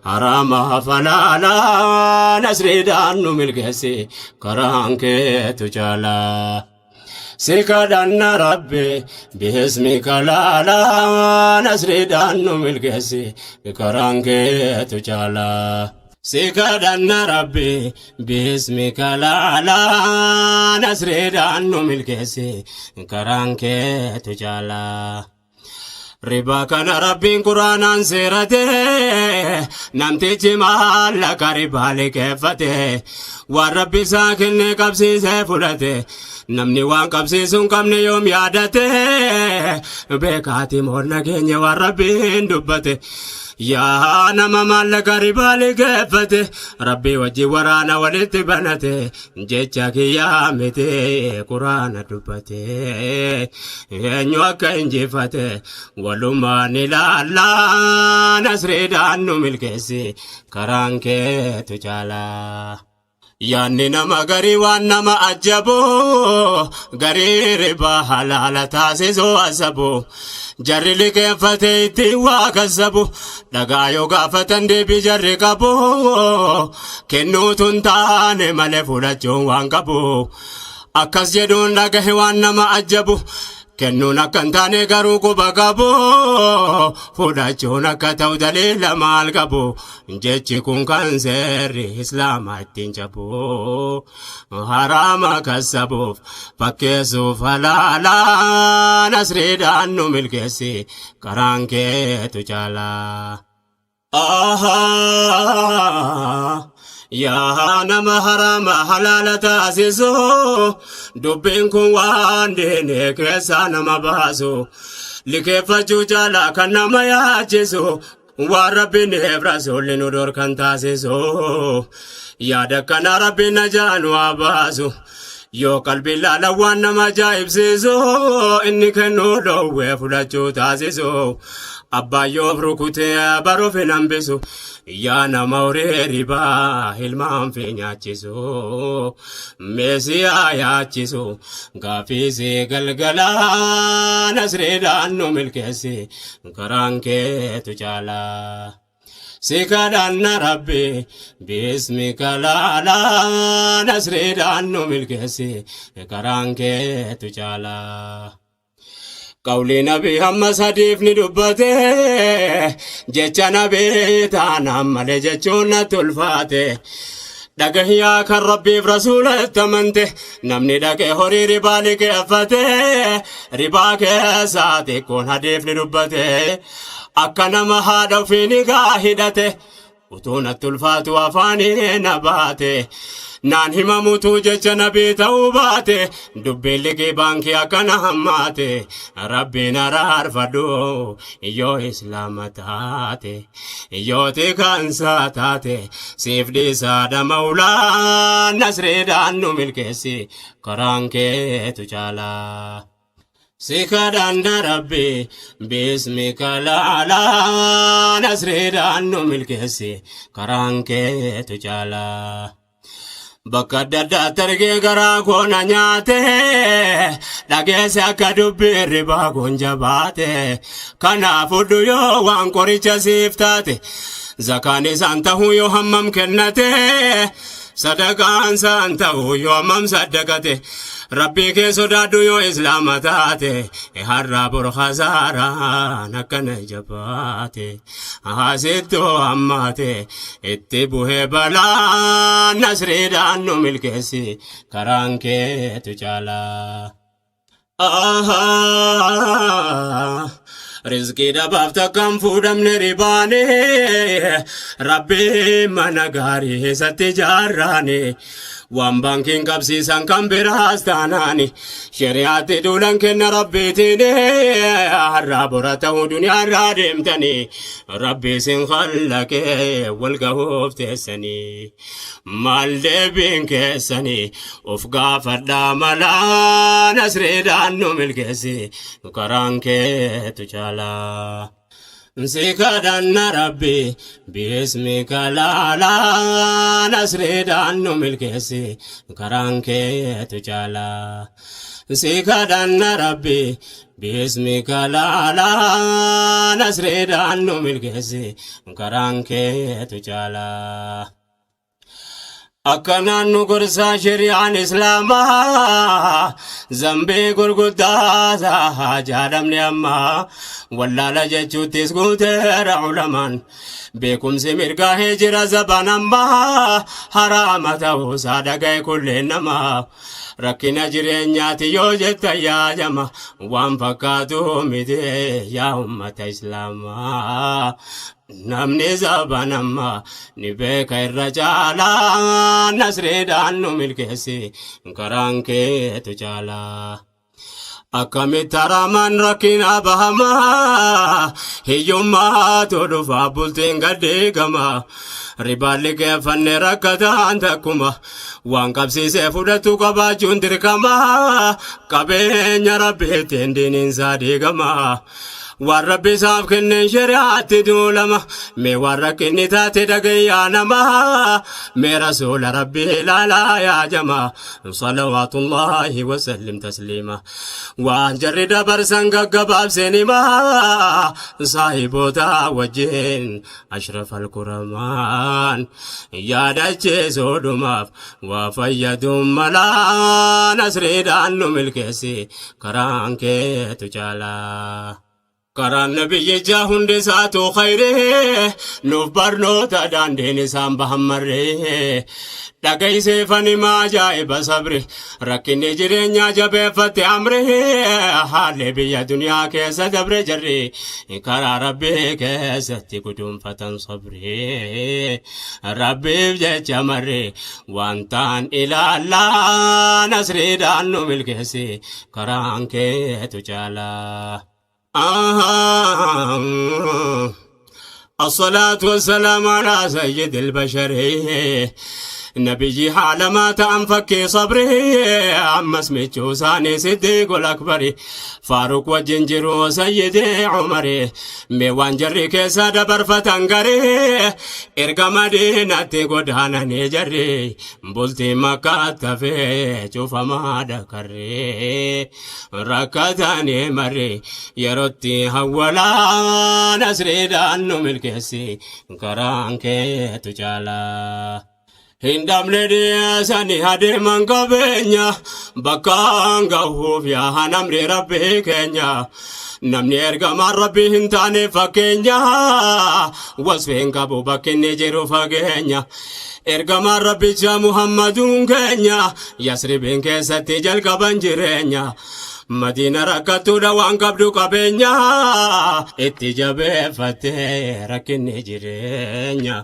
haraama falaalaa nasriidhaan nu milkeessi karaan keetu caala si kadhanna rabbi bismika laala nasriidhaan nu milkeessi karaan keetu caala si kadhanna rabbi bismika laala nasriidhaan nu milkeessi karaan keetu caala riba kana rabbiin quraanaan seerate namtichi maallaqa ribaa liqeeffate waan rabbi isaa kenne qabsiisee fudhate namni waan qabsiisuun qabne yoom yaadate beekaati moor nageenya waan rabbiin dubbate yaa nama maallaqa ribaa liqeeffate rabbii wajjin waraana walitti banate jecha kiyyaa miti quraana dubbate eenyu akka injifate walumaan ilaallaa nasriidhaan nu milkeessi karaan keetu caala yaanni nama garii waan nama ajabu garii ribaa halaala taasisuu asabu jarri liqeeffate itti waa kasabu dhagaa yoo gaafatan deebii jarri qabu kennuutu hin taane malee fudhachuun waan qabu akkas jedhuun dhagahe waan nama ajabu kennuun akka hin taane garuu quba qabu fudhachuun akka ta'u daliila maal qabu jechi kun kan seerri islaamaa ittiin cabu haraama kasabuuf fakkeessuuf halaalaa nasriidhaan nu milkeessi karaan keetu caala yaa nama haraama halaala taasisu dubbiin kun waan diinee keessaa nama baasu liqeeffachuu caala kan nama yaachisu waan rabbiin rasuulli nu dhorkan taasisu yaada kana rabbiin najaanu haa baasu yoo qalbii laala waan nama ajaa'ibsiisu inni kennuu dhoowwee fudhachuu taasisu abbaayyoof rukutee baruuf hin hambisu yaa nama horii ribaa ilmaan fi nyaachisu meesiyaa yaachisu gaaffiisee galgalaa nasriidhaan nu milkeessi karaan keetu caala si kadhanna rabbi bismika laala nasriidhaan nu milkeessi karaan keetu caala qawli nabii hamma sadiif ni dubbate jecha nabii taanaan malee jechuun natti ulfaate dhagahiyaa kan rabbiif rasuulatti amante namni dhaqee horii ribaa liqeeffate ribaa keessaa xiqqoon hadiif ni dubbate akka nama haadha ofii nikaa hidhate utuuna tulfaatu afaanii na baate naan himamutu jecha nabii ta'uu baate dubbiin liqii baankii akkana hammaate rabbiin araarfadhu yoo islaama taate yoo xiqqaansaa taate siif dhiisaadha mawlaa nasriidhaan nu milkeessi karaan keetu caalaa. Sikadanda Rabbi bismika la'ala nasriidhaan nu milkeessi karaan keetu caalaa. Bakka adda addaatti argee garaa koona nyaate dhageesse akka dubbiin ribaa kun jabaate kanaaf fudhu yoo waan qoricha siif taate zakaan isaan ta'uu yoo hammam kennate sadaqaan isaan ta'uu yoo hammam saddaqate rabbii kee sodaadhu yoo islaama taate har'a bor khasaaraan akkana jabaate haasittoo hammaate itti buhee balaa nasriidhaan nu milkeessi karaan keetu caalaa. Rizqii dhabaaf takkaan fuudhamne ribaane rabbii mana gaarii isatti ijaarraane waan baankiin qabsiisan kan biraas taanaani shari'aatti duulan kenna rabbiitiin har'a bora ta'uu duniyaarraa deemtanii rabbii isin khallaqee wal gahuuf teessanii maal deebiin keessanii of gaafadhaa malaa nasriidhaan nu milkeessi karaan keetu caalaa. Sikadanda Rabbi bismika la'ala nasriidhaan nu milkeessi karaan keetu caalaa. Sikadanda Rabbi bismika la'ala nasriidhaan nu milkeessi karaan keetu caalaa. Akkanaan nu gorsaa shari'aan islaamaa zambii gurguddaa jaadamne amma wallaala jechuuttis guuteera ulamaan beekumsi mirgaahee jira zaban ammaa haraama ta'uusaa dhagaye kulleen namaa rakkina jireenyaati yoo jetta yaajama waan fakkaatu miti yaa ummata islaamaa. Namni zaban amma ni beeka irra caalaa nasriidhaan nu milkeessi karaan keetu caalaa. Akkamitti haramaan rakkina bahamaa hiyyummaatu dhufaa bultiin gaddiigamaa ribaan liqeeffannee rakkataan takkuma waan qabsiisee fudhatu qabaachuun dirqamaa qabeenya rabbiitiin diiniinsaa diigamaa. Waan rabbi isaaf kenneen shari'aatti duulama mee waan rakkinni taate dhagayyaa namaa mee rasuula rabbi ilaalaa yaajama salawaatullaahi wasallim tasliima waan jarri dabarsan gaggabaabseen himaa saahiboota wajjin ashrafal kuramaan yaadacheesoo dhumaaf waa fayyaduun malaa nasriidhaan nu milkeessi karaan keetu caalaa. Karaan nabiyyicha hundi isaatu khayre nuuf barnoota daandeen isaan bahammarre dhagaysee fanimaa ajaa'iba sabri rakkinni jireenyaa jabeeffate amre haalli biyya duniyaa keessa dabre jarri karaa rabbii keessatti guduunfatan sabri rabbiif jecha marre wantaan ilaallaa nasriidhaan nu milkeessi karaan keetu caalaa. الصلاة والسلام على سيد البشر نبي حالما أنفك صبري عم اسمي ثاني صديق الأكبر فاروق وجنجر سيدي عمري ميوان جري كيسا دبر فتنقري إرقا مدينة قدانا نجري بلتي مكة تفي شوف ما دكري ركتاني مري يروتي هولا نسري دانو ملكسي كرانكي تجالا Hindamne dia sani hade mangkabenya bakang gahuv ya hanamre rabbe kenya namni erga marabbi hintane fakenya wasfen kabu bakenne jeru fagenya erga marabbi cha muhammadun kenya yasribin kesati jalka banjirenya Madina rakatu da waan qabdu qabeenya itti jabeeffate rakkinni jireenya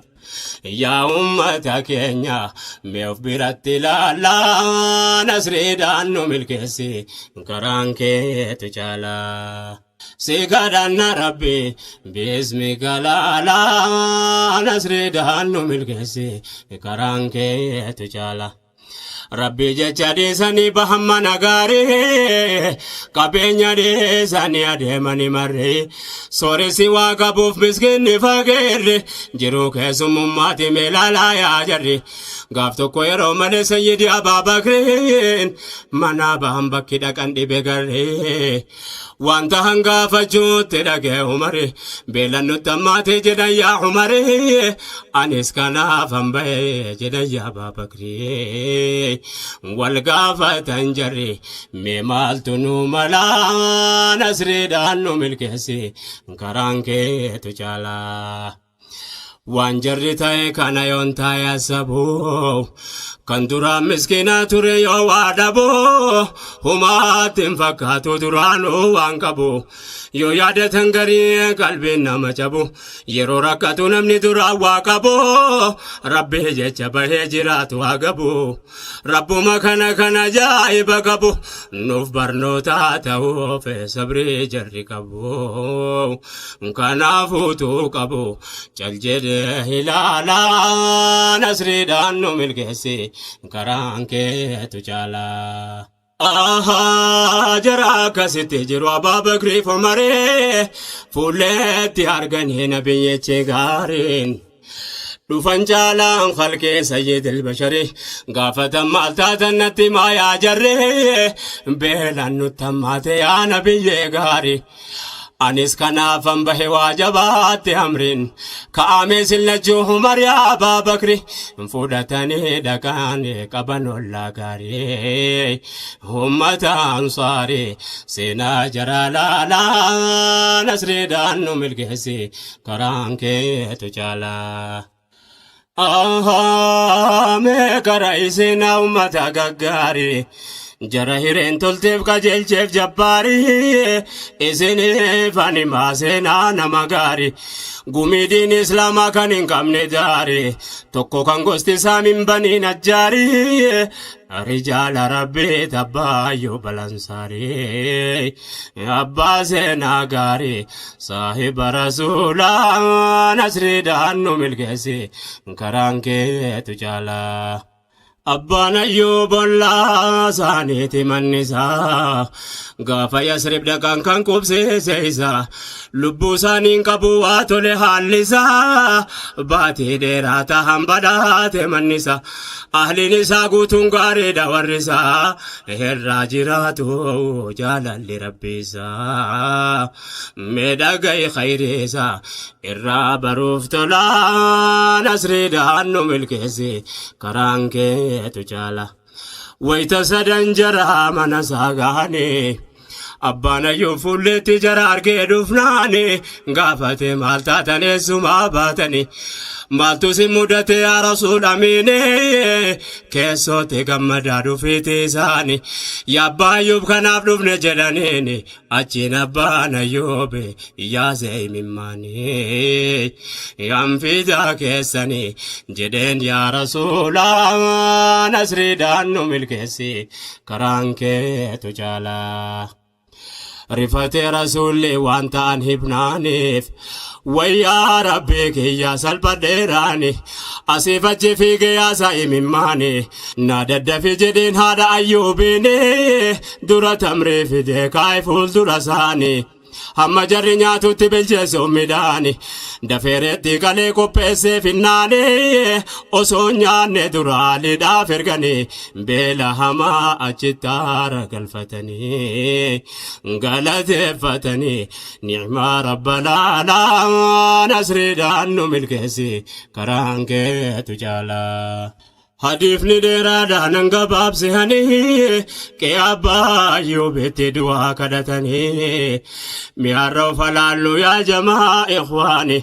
yaa ummata keenya mee of biratti ilaalaa nasriidhaan nu milkeessi karaan keetu caalaa. Sigadana Rabbi bismika laalaa nasriidhaan nu milkeessi karaan keetu caalaa. Rabbi jecha deesanii bahamma nagaarii qabeenya deesanii adeemanii marree sooressi waa qabuuf miskinni fageerre jiruu keessummummaati meelaalaa yaa jarri gaaf tokko yeroo malee sayyidi Abaabakriin mana bahan bakki dhaqan dhibe garree wanta hangaafachuutti dhagee Umari beelan nutti ammaatee jedhan yaa Umari anis kanaafan bahee jedhan yaa Abaabakrii wal gaafatan jarri mee maaltu nu malaa nasriidhaan nu milkeessi karaan keetu caalaa. Waan jarri ta'e kana yoon taa'e asabuu kan duraan miskiina ture yoo waa dhabuu humaatti hin fakkaatu duraanuu waan qabu yoo yaadatan garii qalbiin nama cabu yeroo rakkatu namni duraan waa qabu rabbi jecha bahee jiraatu haa gabu rabbuma kana jaa'iba qabu nuuf barnoota ta'uuf sabrii jarri qabu kanaafuutu qabu cal jedhe hilaalaa nasriidhaan nu milkeessi karaan keetu caalaa. Jara akkasitti jiru Abaabakriif Umaree fuulleetti arganii nabiyyichi gaariin dhufan caalaan khalqee sayyidil basharii gaafatan maal taatan natti maayaa jarree beelan nutti ammaate yaa nabiyyee gaarii. Anis kanaafan bahe waa jabaatti amriin ka'amee sillachuu Umar yaa Abaabakri fudhatanii dhaqanii qaban ollaa gaarii ummata ansaarii seenaa jara laalaa nasriidhaan nu milkeessi karaan keetu caalaa. Mee karaa seenaa ummata gaggaarii jara hireen tolteef qajeelcheef jabbaarii isiniif ani maaseenaa nama gaarii gumiidiin islaamaa kan hin qabne daarii tokko kan gosti saamin baniin ajjaarii rijaala rabbii tabbaayyoo balansaarii abbaa seenaa gaarii saahiba rasuulaa nasriidhaan nu milkeessi karaan keetu caalaa. Abbaan Ayyuub ollaa isaaniiti mannisaa gaafa Yasrib dhaqan kan qubsiise isaa lubbuu isaaniin qabu waa tole haalli isaa baatii dheeraa tahan badhaate mannisa ahliin isaa guutuun gaariidha warri isaa irraa jiraatu jaalalli rabbi isaa miidhaga'i khayri isaa irraa baruuf tolaa nasriidhaan nu milkeessi karaan keetu caalaa. Wayita sadan jara mana saagaane abbaan Ayyuub fuulleetti jara argee dhufnaane gaafate maal taatan eessumaa baatani maaltu si mudate yaa rasuul amiine keessootti gammadaa dhufeete isaani yaa abbaa Ayyuub kanaaf dhufne jedhaniini achiin abbaan Ayyuub yaase imimmaani yaan fiidaa keessani jedheen yaa rasuulaa nasriidhaan nu milkeessi karaan keetu caalaa. Rifatee rasuulli waan ta'an hibnaaniif wayyaa rabbii kiyya salphadheeraani asiif achi fiigee yaasa imimmaani na daddafi jedheen haadha Ayyuubiini dura tamree fidee kaa'e fuuldura isaani hamma jarri nyaatutti bilcheessuun midhaani dafeeretti galee qopheessee finnaani osoo nyaanne duraaliidhaaf erganii beela hamaa achitti aara galfatanii galateeffatanii ni'maa rabba laalaa nasriidhaan nu milkeessi karaan keetu caalaa. Hadifni dheeraadhaan gabaabsanii qe'ee Abbaayuu beetti du'aa kadhatanii mi'aarra falaallu yaa jamaa ikhwaani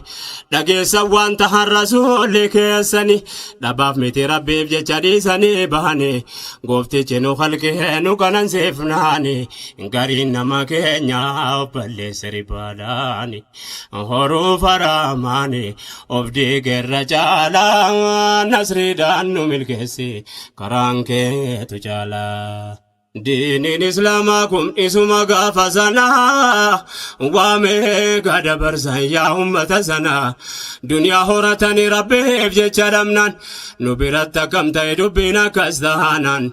dhageessan wanta rasuulli keessanii dhabaaf miti rabbiif jecha dhiisanii bahanii gooftichi nu khalqee nu kananseefnaani gariin nama keenya balleessa ribaadhaani horuu faraamaani of diigerra caalaa nasriidhaan nu milkeessi karaan keetu caalaa. Diiniin islaamaa kun isuma gaafa sanaa waamee gada barsan yaa ummata sanaa duniyaa horatanii rabbiif jecha dhabnaan nu biratti akkam ta'e dubbiin akkas taanaan.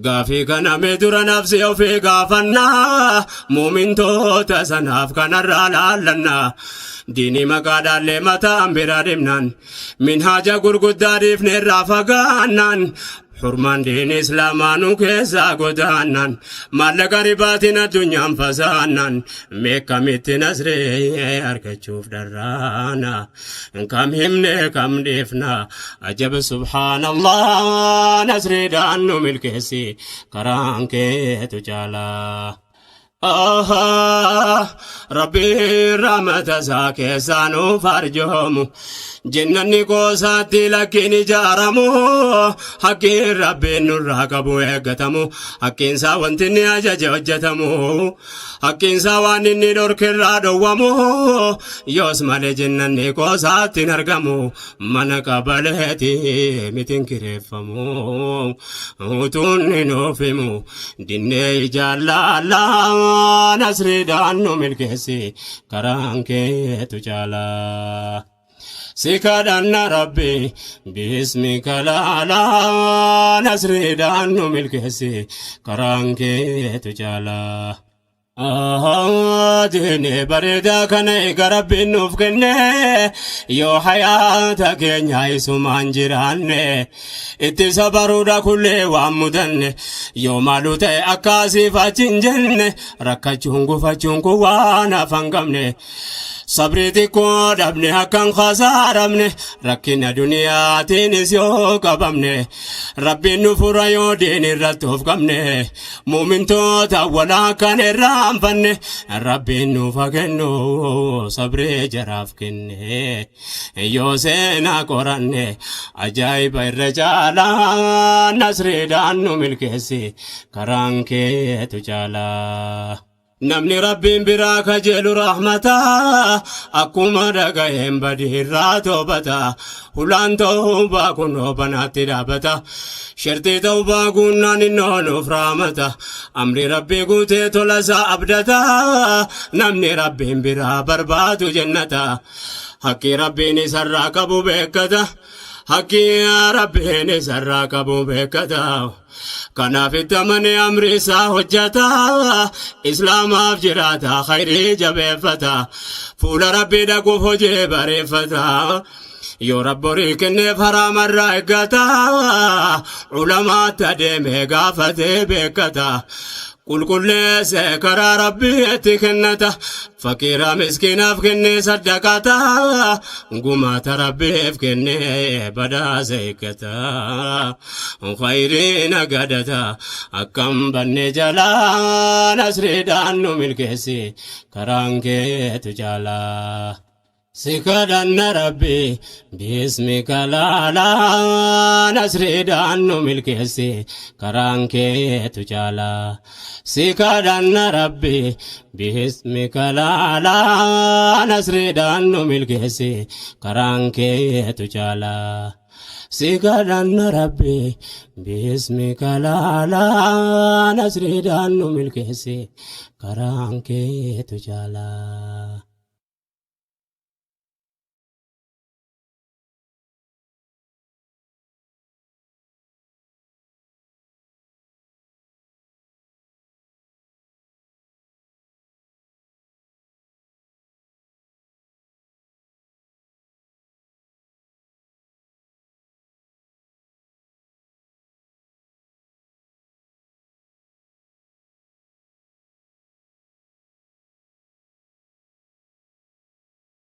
Gaafii kana mee dura nafsi ofii gaafannaa muumintoota sanaaf kanarraa laallannaa diinii maqaadhaallee mataan bira dhimnaan minhaaja gurguddaa dhiifneerraa fagaannaan hurmaan diin islaamaa nu keessaa godaannaan maallaqa ribaatiin addunyaan fasaannaan meeqamitti nasree argachuuf dharraana kam himne kam dhiifna ajab subhaanallah nasriidhaan nu milkeessi karaan keetu caalaa. Rabbi rahmata isaa keessaa nuuf arjoomu jannanni goosaatti lakkiin ijaaramu hakkiin rabbiin nurraa qabu eeggatamu hakkiinsaa wanti inni ajaje hojjetamu hakkiinsaa waan inni dhorkirraa dhowwamu yoos malee jannanni goosaatti hin argamu mana qabaleeti mitiin kireeffamu utuunni nuuf himu dinnee ijaallallaa nasriidhaan nu milkeessi karaan keetu caalaa. Sikadhanna rabbi bismika laalaa nasriidhaan nu milkeessi karaan keetu caalaa. Diine bareedaa kana eega rabbiin nuuf kenne yoo hayaata keenya isumaan jiraanne itti sabaruudha kullee waan mudanne yoo maaluu ta'e akkaasiif achi hin jenne rakkachuun gufachuun kun waan hafan qabne sabrii xiqqoo dhabne akkan khasaaramne rakkina duniyaatiinis yoo qabamne rabbiin nu fura yoo diin irratti of qabne muumintoota walakkaan irraanfanne rabbiin nuuf kennu sabrii jaraaf kenne yoo seenaa qoranne ajaa'iba irra caalaa nasriidhaan nu milkeessi karaan keetu caalaa. Namni rabbiin biraa kajeelu rahmataa akkuma dhaga'een badiirraa toobata hulaan toobaa kunoo banaatti dhaabata shartii toobaa guunnaan innoo nuuf raamata amri rabbii guutee tolasaa abdata namni rabbiin biraa barbaadu jannata haqqii rabbiin isarraa qabu beekata haqqii rabbiin isarraa qabu beekata. Kanaaf itti amanee amri isaa hojjeta islaamaaf jiraata khayrii jabeeffata fuula rabbii dhaquuf hojii bareeffata yoo rabborii kenneef haraamarraa eeggata ulamaatti adeemee gaafatee beekata qulqulleesse karaa rabbiitti kennata fakiira miskiinaaf kennee saddaqata gumaata rabbiif kennee badaasa eeggata khayrii nagadata akkam banne jalaa nasriidhaan nu milkeessi karaan keetu caalaa. Sikadhanna rabbi bismika laalaa nasriidhaan nu milkeessi karaan keetu caalaa. Sikadhanna rabbi bismika laalaa nasriidhaan nu milkeessi karaan keetu caalaa. Sikadhanna rabbi bismika laalaa nasriidhaan nu milkeessi karaan keetu caalaa.